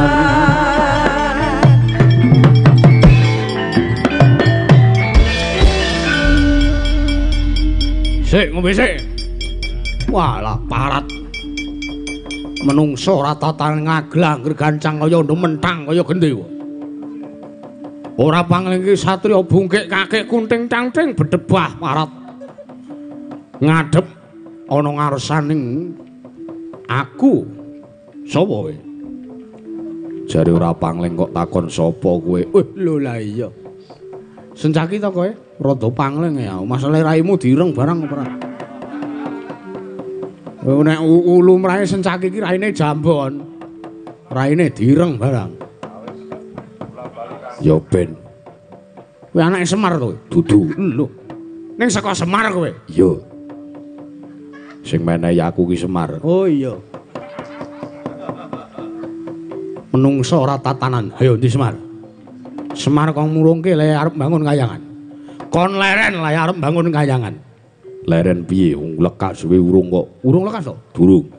sik ngombe sik walah parat menungso rata-rata ngaglang gancang kaya mentang kaya gendhe Ora pangling iki satriya bungkik kakek kunting cangcing bedebah parat. Ngadep ana ngarsaning aku. Sapa kowe? Jare ora pangling kok takon sapa kowe. Lho lah iya. Sencaki to kowe? Rada pangling ya. Masalahe raimu direng barang ora. Nek lumrahe sencaki iki raine jambon. Raine direng barang. Ya ben. Kowe anake Semar to? Dudu. Lho. Ning saka Semar kowe? Iya. Sing menehi aku ki Semar. Oh iya. Menungso ora tatanan. Hayo ndi Semar? Semar kong murungke le arep bangun kayangan. Kon leren le arep bangun kayangan. Leren piye wong lekak suwe urung kok. Urung lekas to? Durung.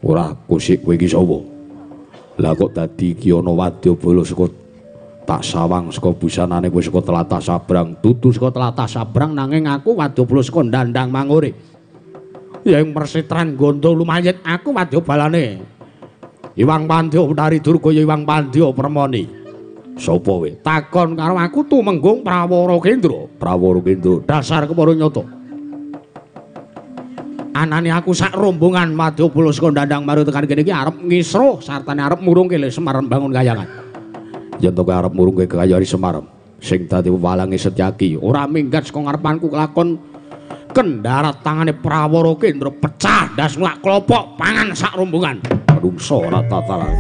Ora kusik kowe iki sapa? Lah kok dadi ki ana wadyabala saka tak sawang saka busanane kowe saka tlatah Sabrang. Dudu saka tlatah Sabrang nanging aku wadyabala saka Dandang Mangure. Ya ing persitran gondo lumayit aku wadyabalane. Iwang Pandya Utari Durga Iwang Pandya Permoni. Sapa kowe? Takon karo aku Tumenggung Prawara Kendra. Prawara Kendra dasar kepara nyata. Anane aku sak rombongan wadyabala saka Dandang Maru tekan kene iki arep ngisruh sartane arep murungke le Semar bangun kayangan. Yen to kowe arep murungke kayari Semar sing dadi walange Setyaki ora minggat saka ngarepanku kelakon kendarat tangane Prawara Kendra pecah das nglak klopok pangan sak rombongan. Menungso ora tataran.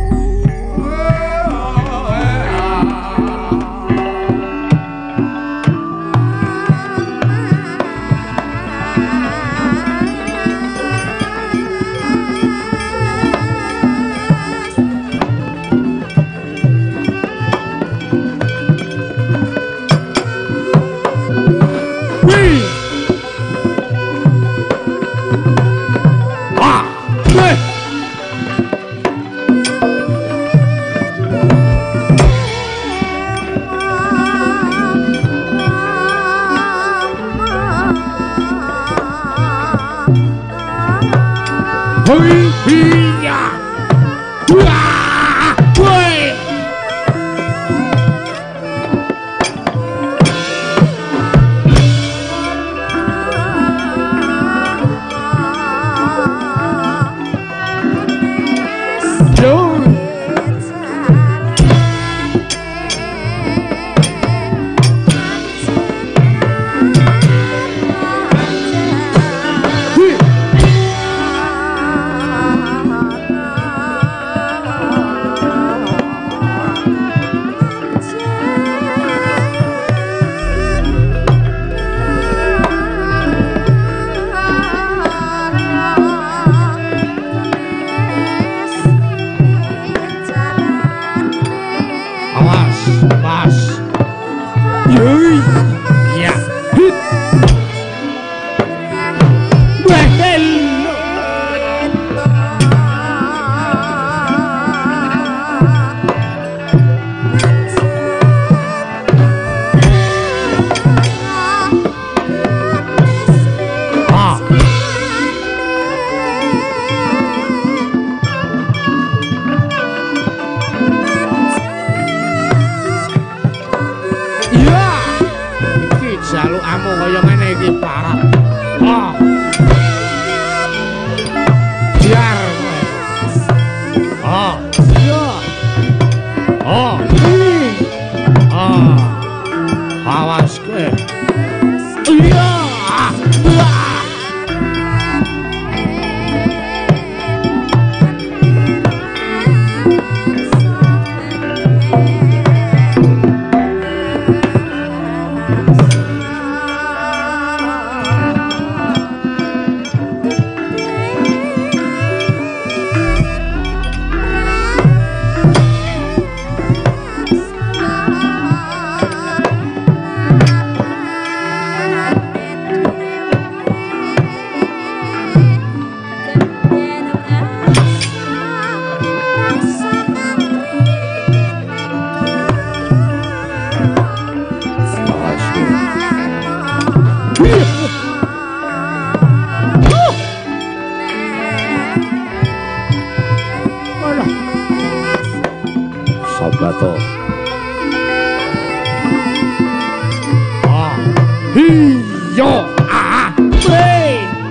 Iyo ah be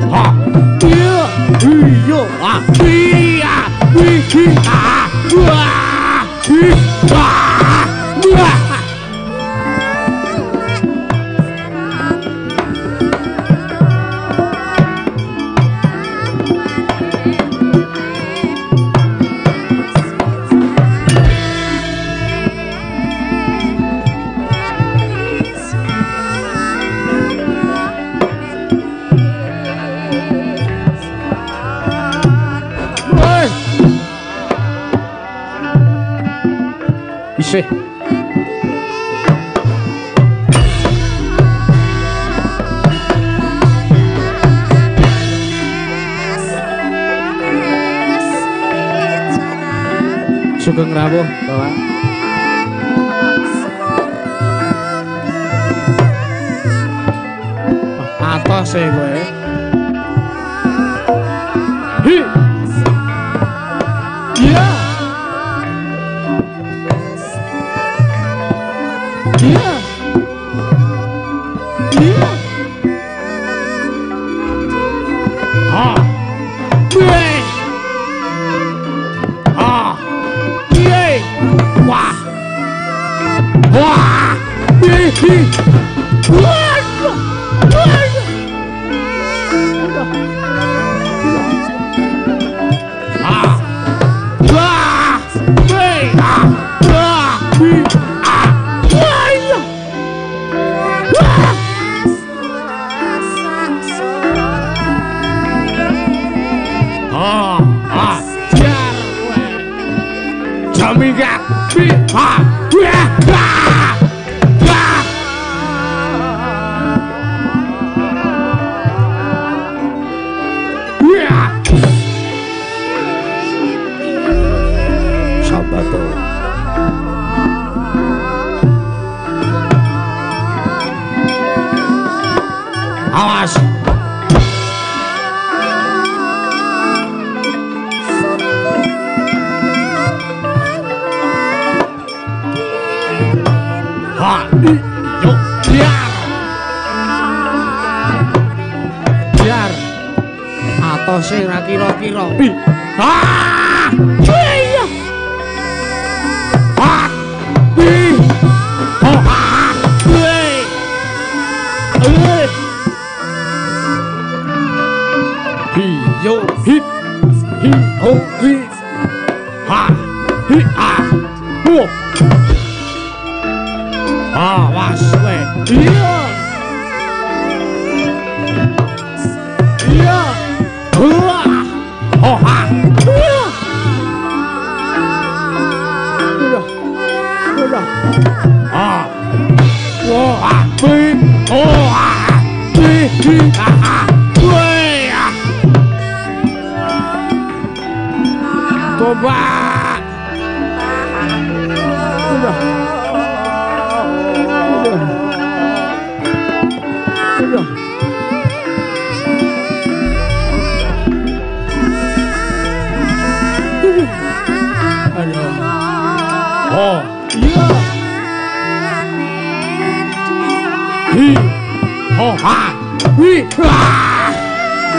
ha iya iyo ah iya wi ah wah wah isih Sugeng rawuh Bapak atos e kowe hi iya iya iya ha be ha ye wah wah hi Minggat bi ha wah wah wah sabato awas yo biar atose ra kira-kira ah iya ah oh ah yo hit hi ho hi ha hi ah ho awas we iya iya wah oh ha iya udah ah wah ah bi oh ah bi ah we ah coba udah oh iya hi oh ha wi ah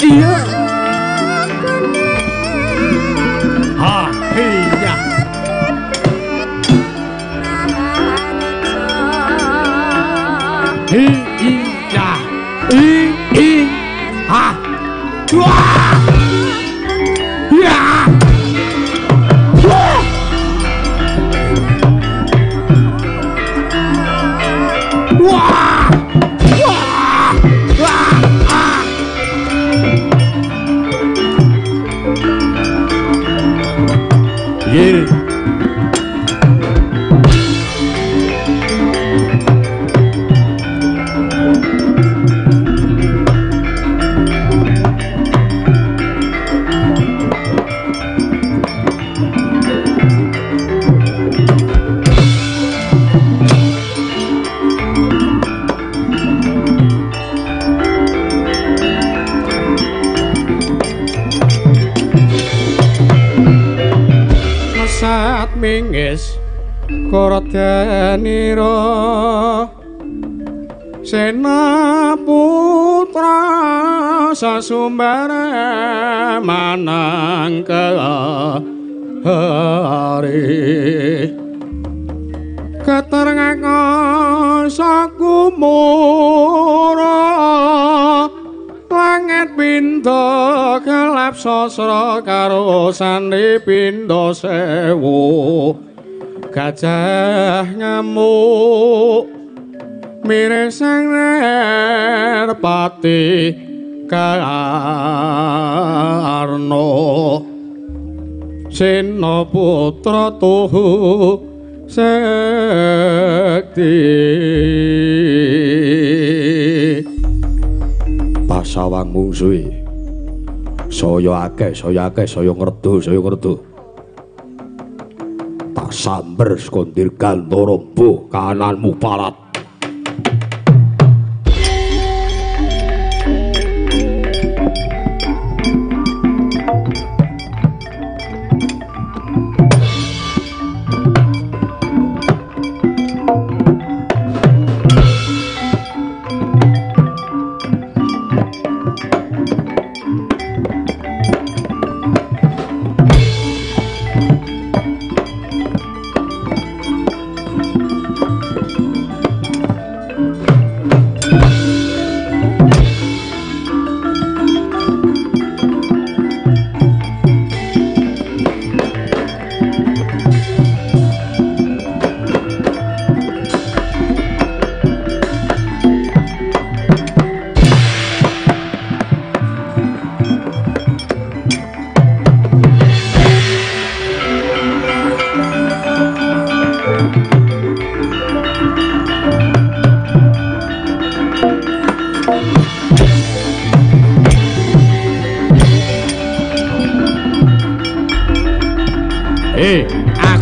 iya ha iya iya ha wah ya wah Yer mingis Koradanira Sena putra sasumbara manang hari keterengak sakumura langit pindha kelap sasra karo sandi pindha sewu gajah ngamuk miresang nerpati karno sena putra tuhu sekti pasawang mungsuhi saya akeh saya ngerdo tak samber sekondir gantara mbuh kananmu palat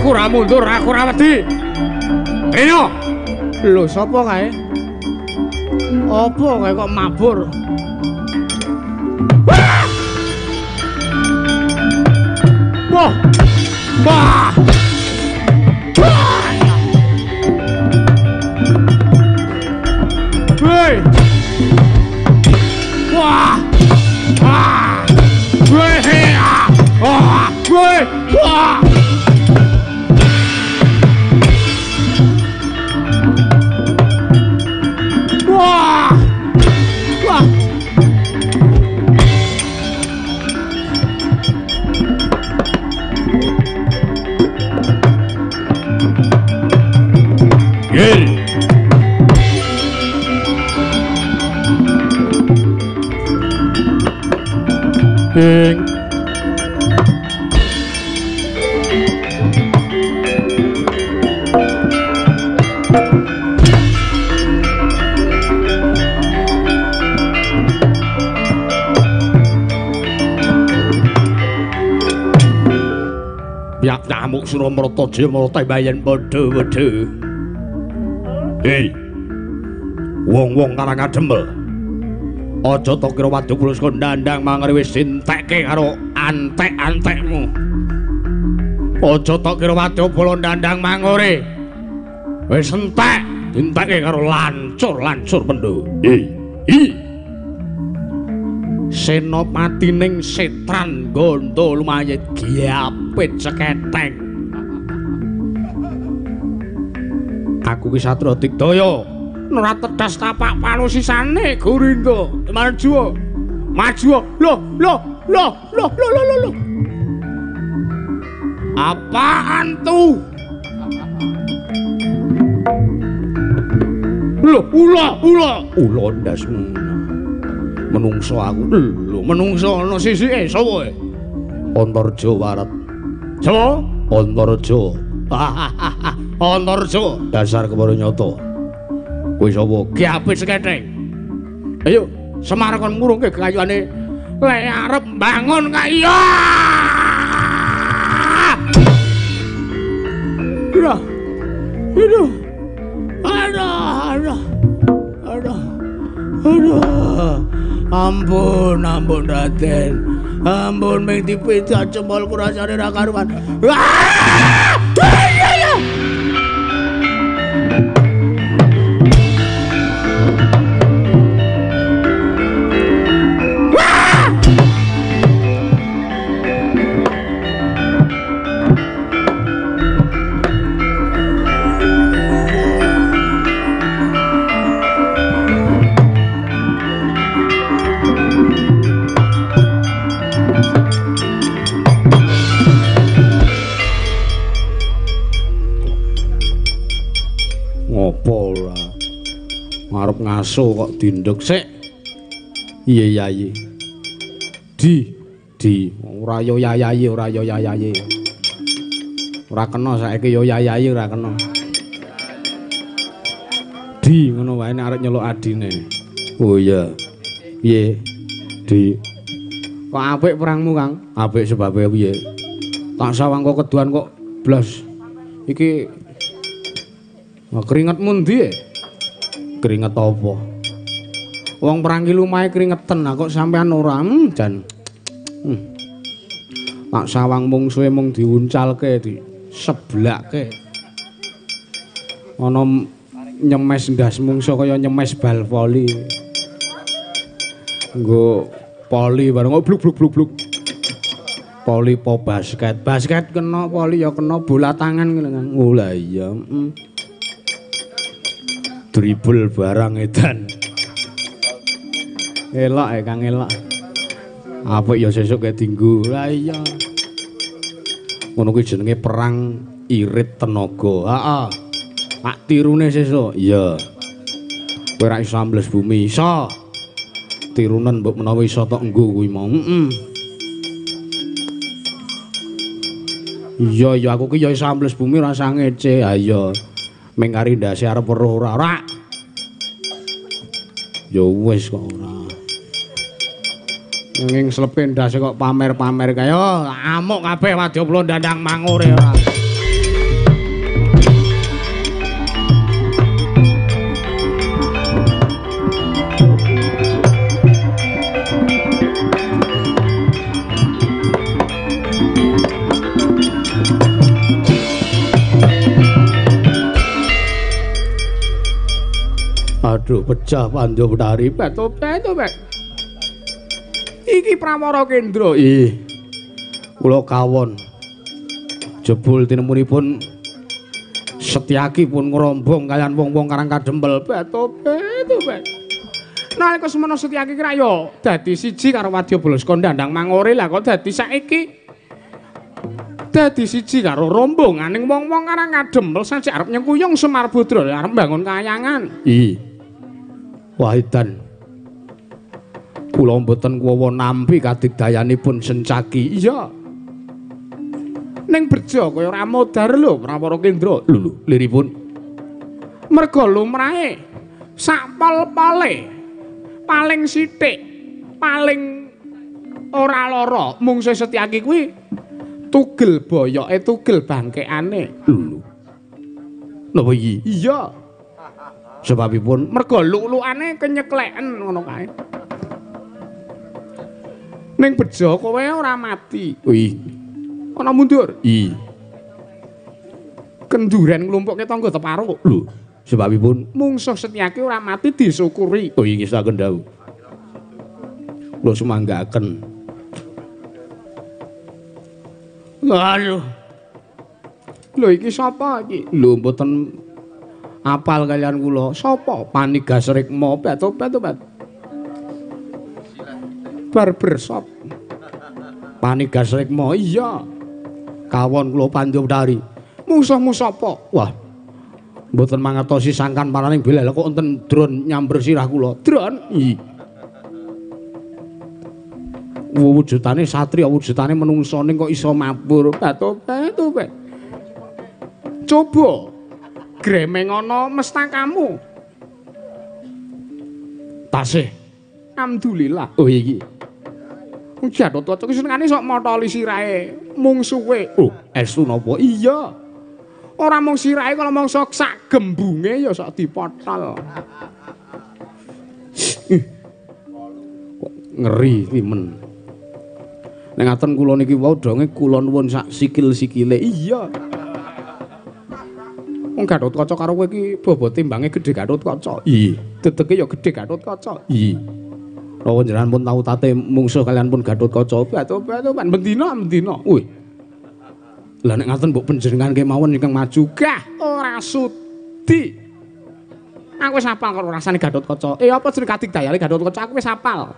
aku ra mundur, aku ra wedi. Rino. Lho, sapa kae? Apa kae kok mabur? Wah! Wah! Woi! Wah! Wah! Woi! Wah! Woi! Wah! Wah! Wah! Yel! Piyak nyamuk Suramarta Jaya Marata Bayan padha-padha. Hei. Wong-wong karang ademel. Aja to kira waduk pulus kondandang mangre wis entekke karo antek-antekmu. Aja to kira waduk pulus kondandang mangore. Wis entekke karo lancur-lancur pendho. senopatining Setran Gondo lumayit giapit seketeng. Aku ki Satria Digdaya ora tedas tapak panusisane Gurindo. Maju. Maju. Loh. Apaan tuh? Loh, ula ndasmu. Menungso aku. Lho, menungso ana sisike sapa? Antarja Waret. Sapa? Antarja. Antarja, dasar kepara nyata. Kowe sapa? Ki apik seketheng. Ayo, Semar kon murungke kayuane lek arep bangun kaya. Aduh. Ampun Raden. Ampun ming dipecah cemolku rasane ra karuan. Arep ngaso kok dindek sik. Iya Yayi. Di ora yo yayayi, ora yo yayayi. Ora kena saiki yo yayayi ora kena. Di ngono wae nek arep nyeluk adine. Oh iya. Piye? Di. Kok apik perangmu, Kang? Apik sebabe piye? Tak sawang kok keduan kok blas. Iki keringetmu ndi? Keringet apa? Wong perang ki lumahe keringetan, kok sampean ora jan. Pak sawang mungsuhe mung diuncalke, diseblake. Ana nyemes ndas mungsuh kaya nyemes bal voli. Nggo poli bareng bluk. Poli po basket. Basket kena, poli ya kena, bola tangan ngene. Oh lah iya. Dribble barang edan. Elok Kang elok. Apik ya sesuk ke dinggo. Lah iya. Ngono kuwi jenenge perang irit tenaga. Heeh. Pak tirune sesuk. Iya. Kowe ra iso ambles bumi iso. Tirunen mbok menawa iso tok nggo kuwi mau. Iya aku ki ya iso ambles bumi rasa ngece. Ha iya. Ming kari ndase arep weruh ora. Ya wis kok ora. Nanging slepe ndase kok pamer-pamer kaya amuk kabeh wadyabala Dandang Mangure ora. Aduh pecah Pandya Betari pet. Iki Pramara Kendra. Kula kawon. Jebul tinemunipun Setyaki pun ngrombong kaliyan wong-wong Karang Kadempel pet. Nalika semana Setyaki ki ya dadi siji karo Wadyabala Dandang Mangure, lah kok dadi saiki dadi siji karo rombonganing wong-wong Karang Kadempel sajak arep nyengkuyung Semar Badra arep bangun kayangan. Wahidan kula mboten kuwawa nampi kadigdayanipun Sencaki. Iya. Ning Berja kaya ora modar lho Pramara Kendra. Lho, liripun. Merga lumrahe sak pol-pole paling sithik, paling ora lara mungsuh Setyaki kuwi tugel boyoke, tugel bangkekane. Lho. Napa iki? Iya. Sebabipun merga luk-lukane kenyekleken ngono kae. Ning Beja kowe ora mati. Ana mundur. Kenduren nglumpukke tangga Teparo. Lho, sebabipun mungsuh Setyaki ora mati disyukuri. Nggih saken dawuh. Kula sumanggaken. Lho. Lho iki sapa iki? Lho mboten apal kalian kula. Sapa? Panigasrikma. Tobat. Barbershop. Panigasrikma. Iya. Kawon kula Pandhawdari. Musuh-musuh apa? Wah. Mboten mangatosi sangkan paraning bela. Kok enten dron nyamber sirah kula. Dron? Iya. Wujudane satria, wujudane menungso ning kok iso mabur. Tobat. Coba gremeng ana mestakamu. Tasih. Alhamdulillah. Oh iki. Gatotkaca ki senengane sok motoli sirahe mung suwe. Oh, estu napa? Iya. Ora mung sirahe kalau mangsa sak gembunge ya sok dipotol. Kok ngeri timen. Nek ngaten kula niki wau donge kula nuwun sak sikil-sikile. Iya. Wong Gatotkaca karo kowe iki bobot timbange gedhe Gatotkaca. Iya. Dedeke ya gedhe Gatotkaca. Iya. Rawa njenengan pun tau tate mungsuh kalian pun Gatotkaca. Batu mendina. Wih. Lah nek ngaten mbok panjenengan kemawon ingkang maju gah ora sudi. Aku wis hafal karo rasane Gatotkaca. Apa jeneng kadigdayane Gatotkaca aku wis hafal.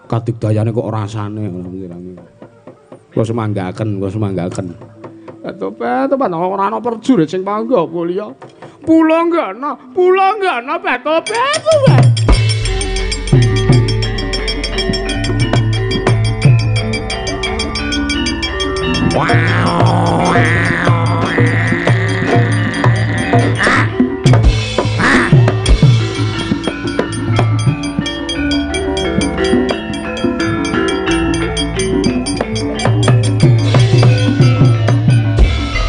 Kadigdayane kok rasane kula semanggaken. Tobat ora ana perjurit sing pangga mulya. Pulanggana tobat.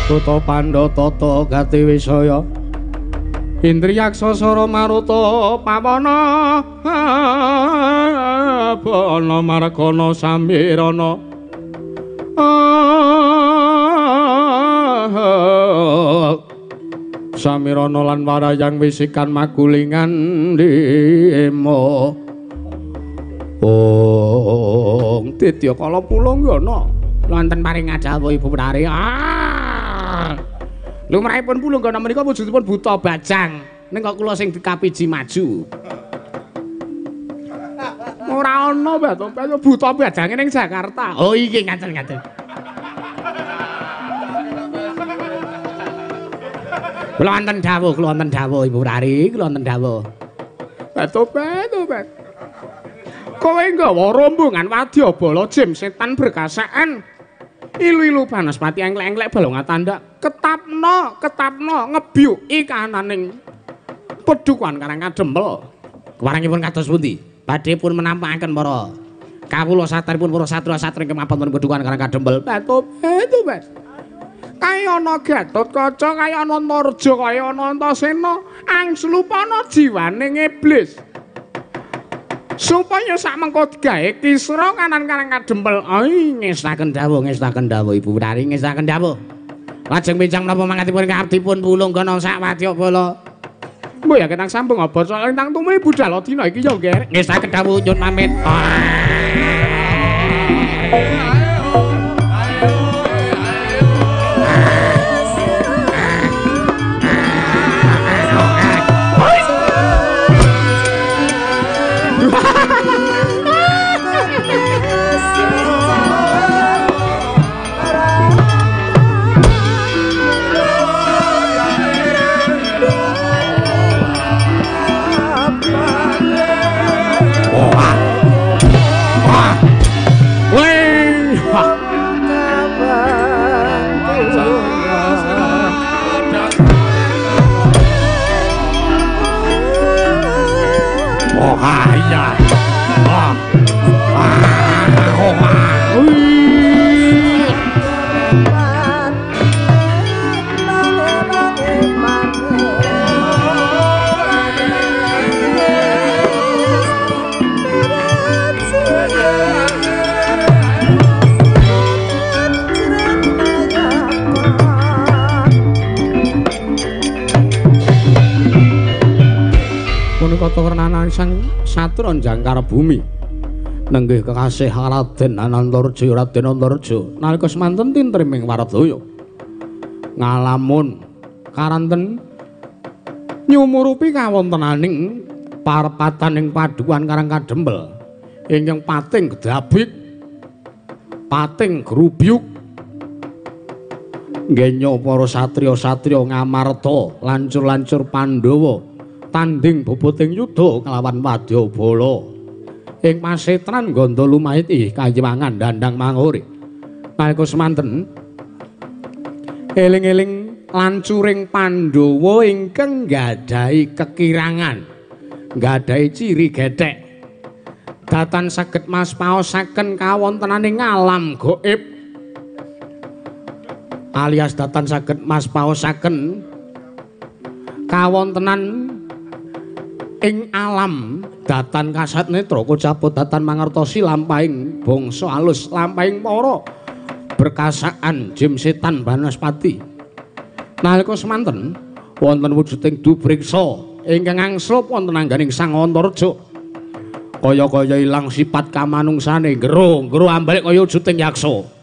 Tuta Pandhatata Gati Wisaya Indriyaksa Sara Maruta Pawana Bana Margana Samirana Samirana lan Warayang Wisikan Magulingan Dima Ditya Kala Pulanggana wonten paring adhawuh Ibu Penari. Lumrahipun Pulanggana menika wujudipun buta bajang. Ning kok kula sing dikapiji maju. Ora ana buta bajange ning Jakarta. Oh iki ngaten. Kula wonten dawuh Ibu Penari, kula wonten dawuh. Tobat. Kowe nggawa rombongan wadyabala jim setan berkasaan. Ilu-ilu Banaspati engklek-engklek balonga tanda ketapno ngebyuki kananing pedukuhan Karang Kadempel. Kewarangipun kados pundi? Badhe pun menampaken para kawula satripun para satra-satri kemapunten pedukuhan Karang Kadempel. Tobat. Kaya ana Gatotkaca, kaya ana Antareja, kaya ana Antasena, angslupana jiwaning iblis. Supaya sak mengko digawe kisra kanan Karang Kadempel. Ngestaken dawuh Ibu Penari, ngestaken dawuh. Lajeng pinjang menapa mangatipun kabdipun Pulanggana sak wadyabala. Mbok ya ketang sambung apa soal ingkang tumrip budal dina iki ya nggih. Ngestaken dawuh nyun pamit. Sang Satron jangkar bumi Nenggih kekasih Raden Anantareja Raden Antareja nalika semanten tintriming Waradaya ngalamun karanten nyumurupi kawontenaning parepataning paduan Karang Kadempel ingkang pating gedabik pating grubyuk ngenya para satriya-satriya ngamarta lancur-lancur Pandhawa tanding boboting yuda kelawan Wadyabala ing pasetran ganda lumahit kayiwangan dandang mangore nalika semanten eling-eling lancuring Pandhawa ingkang nggadahi kekirangan nggadahi ciri gethek datan saged maspaosaken kawontenaning alam gaib alias datan saged maspaosaken kawontenan ing alam datan kasat netra kocaput datan mangertosi lampahing bangsa alus lampahing para berkasaan jim setan Banaspati nalika semanten wonten wujuding dubriksa ingkang angslup wonten angganing Sang Antareja kaya-kaya ilang sifat kamanungsane gero-gero ambalik kaya wujuding yaksa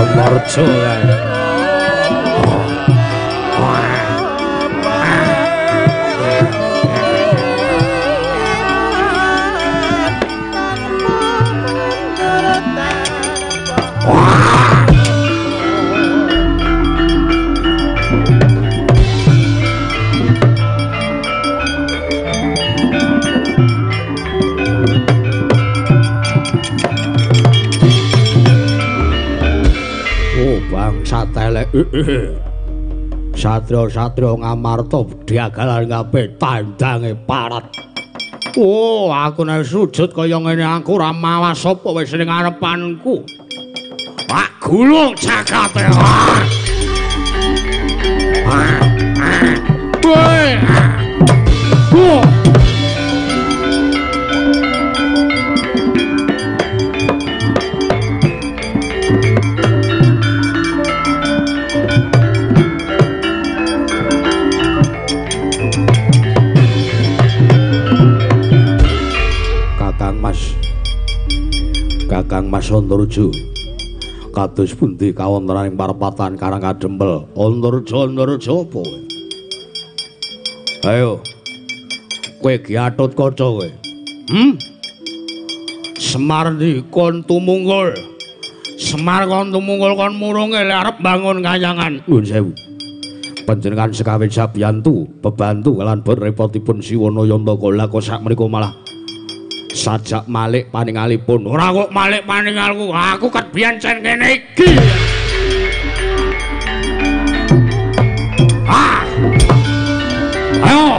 Antareja satelek satria-satria ngamarta diagalan kabeh tandange parat. Oh, aku nek sujud kaya ngene aku ora mawas apa wis ning ngarepanku. Pak gulung jagate. Kakang Mas Antareja kados pundi kawontenaning parepatan Karang Kadempel Antareja apa kowe? Ayo kowe Gatut Kaca kowe. Semar kon tumunggul. Semar kon tumunggul kon murunge lek arep bangun kayangan. Nuwun sewu. Panjenengan sekawit sabiyantu bebantu lan repotipun Siwana Yantakala kok sak menika malah sajak malik paningalipun ora kok malik paningalku aku ket biyen cen kene iki ayo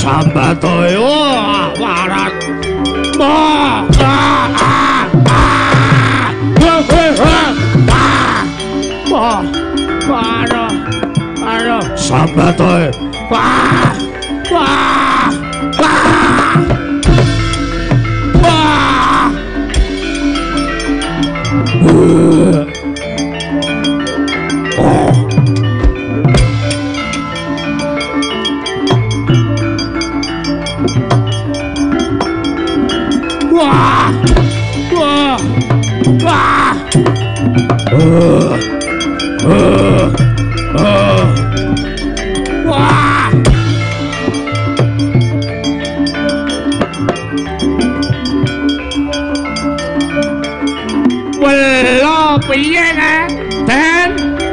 Sambatoy, wah, warat, Sambatoy,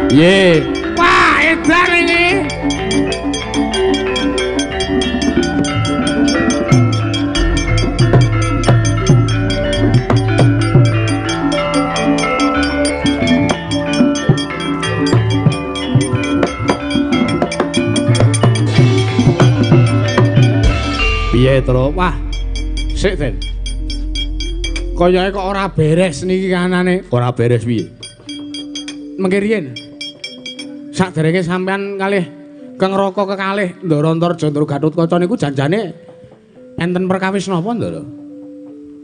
Ye. Wah, edan iki. Piye, Tru? Wah. Sik, Den. Kayake kok ora beres niki kanane. Ora beres piye? Mengke riyen. Saderenge sampean kalih Kang Raka kekalih Ndara Antarja Ndara Gatotkaca niku janjane enten perkawis napa, Ndara?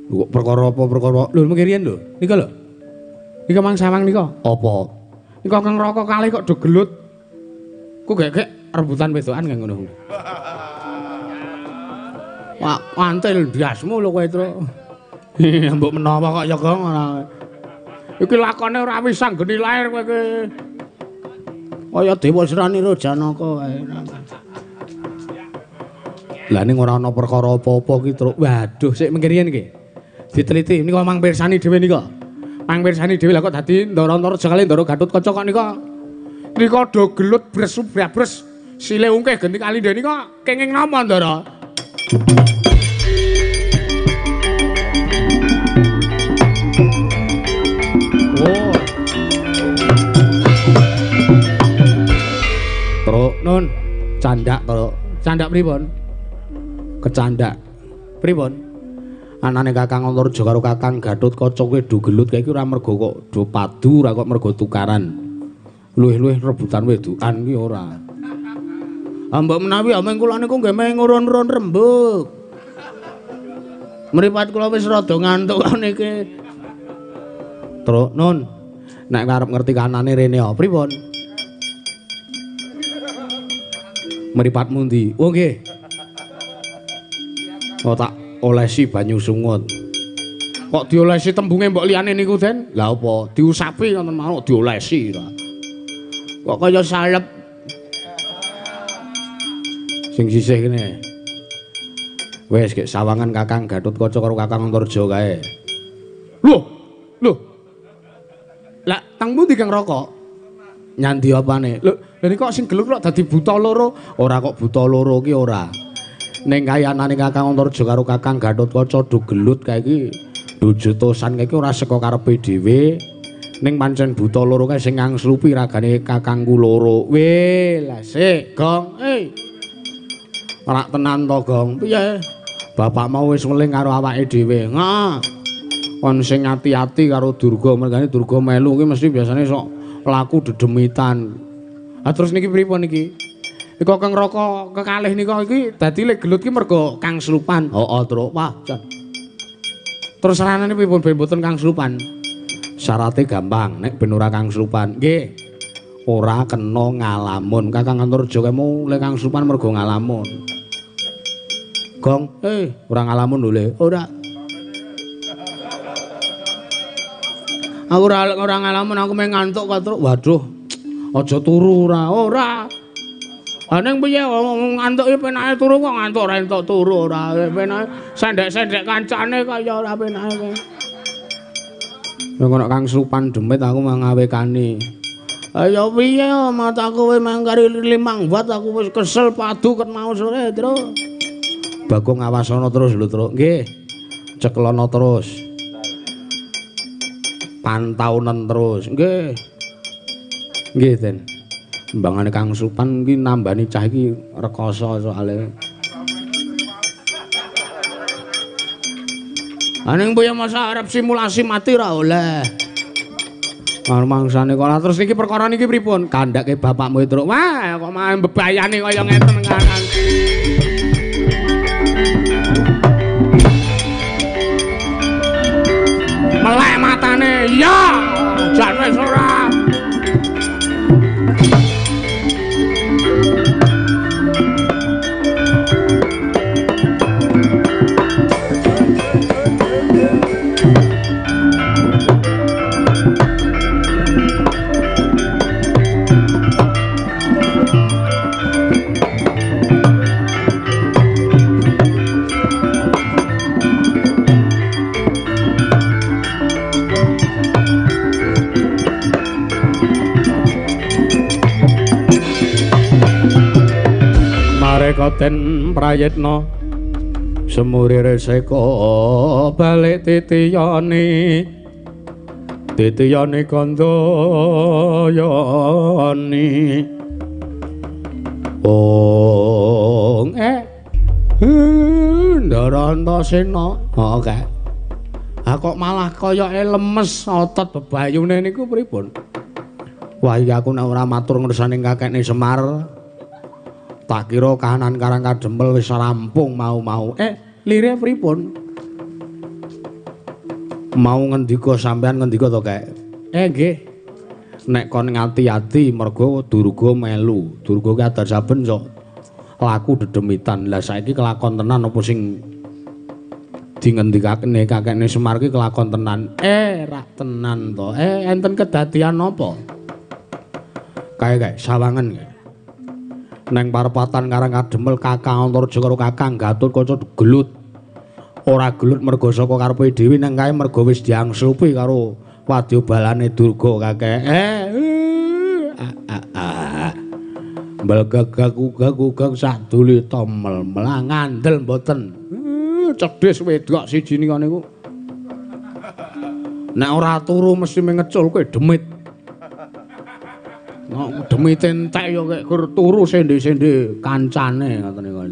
Kok perkara apa perkara? Lho mengke riyen lho. Nika lho. Nika mang sawang nika. Apa? Nika Kang Raka kalih kok do gelut. Ku gek rebutan wedokan kaya ngono. Wah, mantel biasmu lho kowe, Tru. Mbok menawa kok ya Gong ora. Iki lakone ora wis sanggeni lair kowe iki. Kaya Dewa Sranira Janaka kae. Lah ning ora ana perkara apa-apa ki, Tru. Waduh, sik mengke riyen iki. Diteliti nika mang pirsani dhewe nika. Mang pirsani dhewe lah kok dadi Ndara Antarja kalih Ndara Gatotkaca kok nika. Nika do gelut bres-bres sile ungkeh genti kali ndene nika kenging napa, Ndara? Oh. Tru, Nun, candak, Tru. Candak pripun? Kecandak. Pripun? Anane Kakang Antarja karo Kakang Gatotkaca kuwi do gelut kae iki ora mergo kok do padu, ora kok mergo tukaran. Luwih-luwih rebutan wedokan ki ora. Mbok menawi ameng kula niku nggih meh ngurun-urun rembug. Mripat kula wis rada ngantuk niki. Tru, Nun. Nek arep ngerti kanane rene apa pripun? Mripat mundi? Oh nggih. Oh tak olesi banyu sungut. Kok diolesi tembunge mbok liyane niku, Den? Lah apa? Diusapi ngoten mau diolesi ta. Kok kaya salep. Sing sisih kene. Wes gek sawangan Kakang Gatotkaca karo Kakang Antarja kae. Loh. Lah tang pundi Kang Raka? Nyandi apane? Lho kok sing geluk kok dadi buta loro? Ora kok buta loro ki ora. Ning kayanane Kakang Antarja karo Kakang Gatotkaca do gelut kae iki dujutosan kae iki ora saka karepe dhewe. Ning pancen buta loro kae sing ngangslupi ragane kakangku loro. Weh, lah sik, Gong. Ora tenan to, Gong. Piye? Bapak mau wis weling karo awake dhewe. Nga. Kon sing ati-ati karo Durga, mergane Durga melu ki mesti biasane sok laku dedemitan. Ah terus niki pripun niki? Nika Kang Raka kekalih nika iki dadi lek gelut ki mergo Kang Slupan. Heeh, Tru. Wah, jan. Terus ranane pripun ben mboten Kang Slupan? Syaraté gampang, nek ben ora Kang Slupan. Nggih. Ora kena ngalamun. Kakang Antarja kemu lek Kang Slupan mergo ngalamun. Gong, ora ngalamun lho le. Ora. Aku ora ngalamun, aku meh ngantuk kok, Tru. Waduh. Aja turu ora. Ha ning piye ngantuk iki penake turu kok ngantuk ora entuk turu ora. Penake sendek-sendek kancane kaya ora penake. Nek ana Kang Slupan demit aku mangawekani. Ayo piye mataku wis mangkari limang wat aku wis kesel padu ket mau sore, Tru. Bagong awasana terus lho, Tru. Nggih. Ceklono terus. Pantaunen terus. Nggih. Nggih, Den. Mbangane Kang Slupan iki nambani cah iki rekoso soalé. Aning piye masa arep simulasi mati ra oleh. Mangsane kok terus iki perkara niki pripun? Kandhake bapakmu Tru. Wah, kok malah bebayani kaya ngeten kanan. Melek matane. Ya, jan wis ora. Raden Prayitna semurir seka balik titiyane Gandayani ong Ndarantasena oke kok malah koyoke lemes otot bebayune niku pripun wah iki aku nek ora matur ngersane kakekne Semar tak kira kahanan Karang Kadempel wis rampung mau-mau lire pripun mau ngendika sampean ngendika to kek nggih nek kon ngati-ati mergo Durga melu Durga ki adar saben sok laku dedemitan lah saiki kelakon tenan apa sing dingendikake kakekne Semar ki kelakon tenan rak tenan to enten kedadian apa kae sawangen neng parepatan Karang Kadempel Kakang Antarja karo Kakang Gatotkaca gelut ora gelut mergo saka karepe dhewe nang kae mergo wis diangsupi karo wadyabalane Durga kakek mbel gagag sak duli tomel melangandel mboten cedhis wedok siji nika niku nek ora turu mesti ngecul kowe demit demite entek ya kek turu sende-sende kancane ngoten niku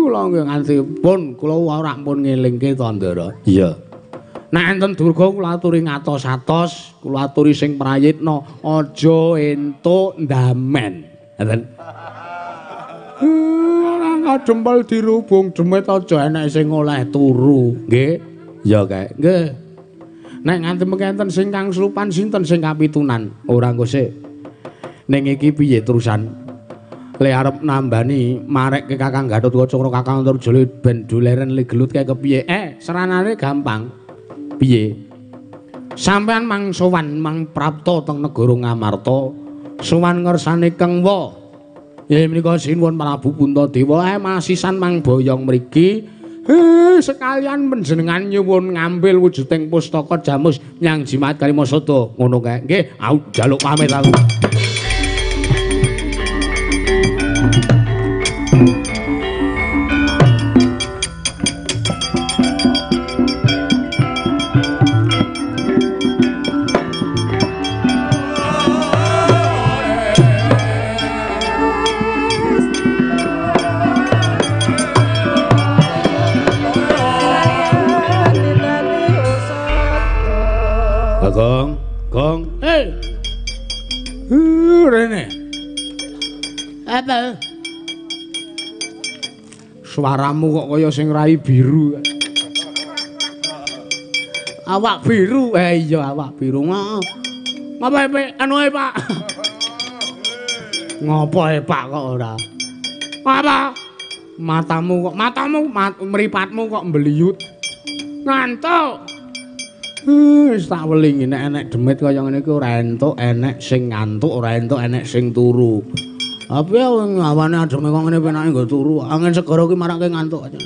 kula nggih nganti pun kula ora pun ngelingke to Ndara iya nek enten Durga kula aturi ngatos-atos kula aturi sing Prayitna aja entuk ndamen ngoten Karang Kadempel dirubung demit aja enek sing oleh turu nggih ya kek nggih nek nganti mengkenten sing kang slupan sinten sing kapitunan ora engko sik ning iki piye terusan le arep nambani marek ke Kakang Gatotkaca karo Kakang Antarja ben doleren le gelut kae kepiye seranane gampang piye sampean mang sowan mang prapta teng negara Ngamarta sowan ngersane Kengwa ya menika sinuwun Prabu Puntadewa masisan mang boyong mriki sekalian panjenengan nyuwun ngambil wujuding pustaka Jamus nyang Jimat Kalimasada ngono kae nggih aku njaluk pamit aku Gong. Rene. Apa? Suaramu kok kaya sing rai biru. Awak biru. Iya awak biru. Ngapa anu Pak? Ngopo Pak kok ora? Apa? Matamu mripatmu kok mbliyut. Ngantuk. Wis tak welingi nek enek demit kaya ngene iki ora entuk enek sing ngantuk, ora entuk enek sing turu. Tapi awane ademe kok ngene penake nggo turu. Angin segara ki marake ngantuk aja.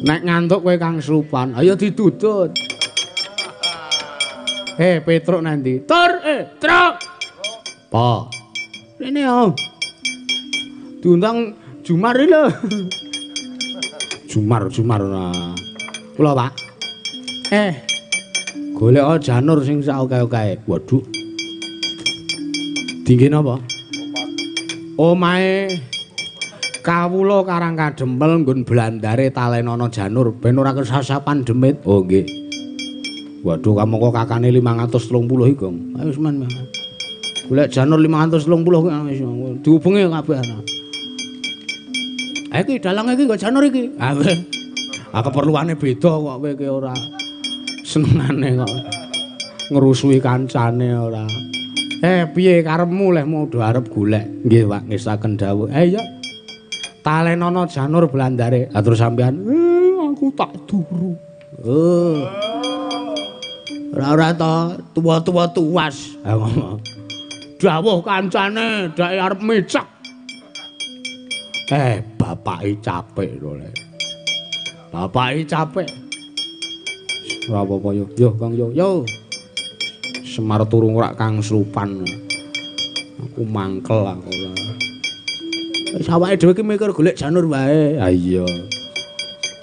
Nek ngantuk kowe kang slupan, ayo didudut. Petruk nanti. Tur, truk. Pa. Rene yo. Diundang Jumar lho. Jumar nah. Kula, Pak. Golek janur sing sak oke-oke. Waduh. Dingin apa? Omahe kawula Karang Kadempel nggon blandare talenana janur ben ora kesasapan demit. Oh nggih. Waduh kamu kok kakane 530 iki, Gong. Ayo wis men. Golek janur 530 wis dihubungi kabeh ana. Iki dalang iki nggo janur iki. Keperluane beda kok kowe iki ora senengane kok ngrusui kancane ora. Piye karepmu leh modho arep golek? Nggih, Pak, ngesaken dawuh. Iya. Talenana janur blandare. Terus sampean, aku tak turu. Ora to, tuwa-tuwa tuwas. Dawuh kancane dhek arep mecak. Bapake capek lho, Le. Bapake capek. Ora apa-apa yo. Yo, Kang yo. Yo. Semar turu ora kang slupan. Aku mangkel aku. Wis awake dhewe ki mikir golek janur wae. Ha iya.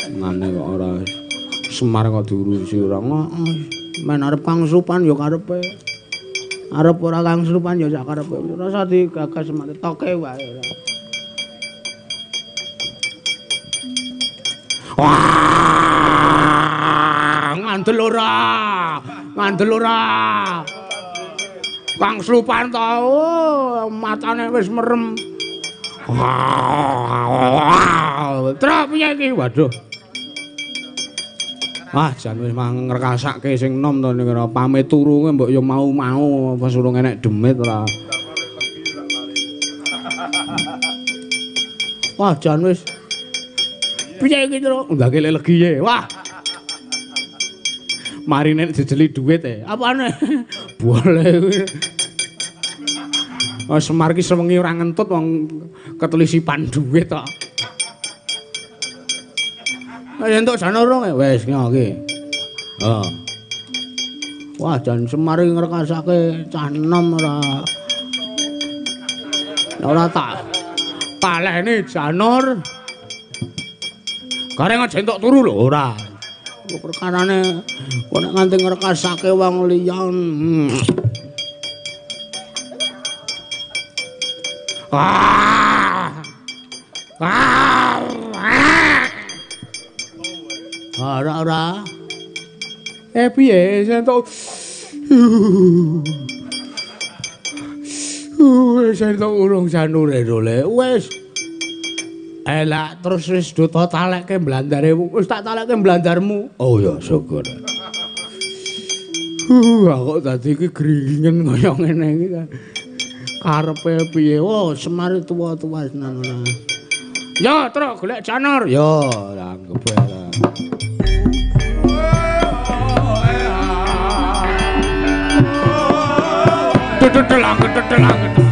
Ngene kok ora Semar kok diurusi ora men arep kangsupan ya karepe. Arep ora kangsupan ya sak karepe. Ora usah digagas mate toke wae. Wah, ngandel ora. Ngandel ora. Kangsupan ta, matane wis merem. Trap piye iki? Waduh. Wah, jan wis mang ngrekasake sing nom to ning pamit turu mbok ya mau-mau apa suruh enek demit ora. Wah, jan wis piye iki, Tru? Ndake legi ye. Wah. Marine dijeli dhuwit e. Apane? Boleh. Oh, Semar ki sewengi ora ngentut wong ketelisipan dhuwit kok. Ayo entuk janur rong wis ngoki. Heeh. Wah, jan Semar iki ngrekasake cah enom ora. Ora tak paleni janur. Gareng aja entuk turu lho ora. Perkarane kok nek nganti ngrekasake wong liya. Ora. Piye sentok. Sentok urung janure dole. Wis. Elak terus wis do talekke blandare. Wis tak talekke blandarmu. Oh ya syukur. Kok dadi iki gringingen kaya ngene iki kan. Karepe piye? Oh, Semar tuwa-tuwa tenan ora. Ya, Tru, golek janur. Ya, anggep wae. Tetelang.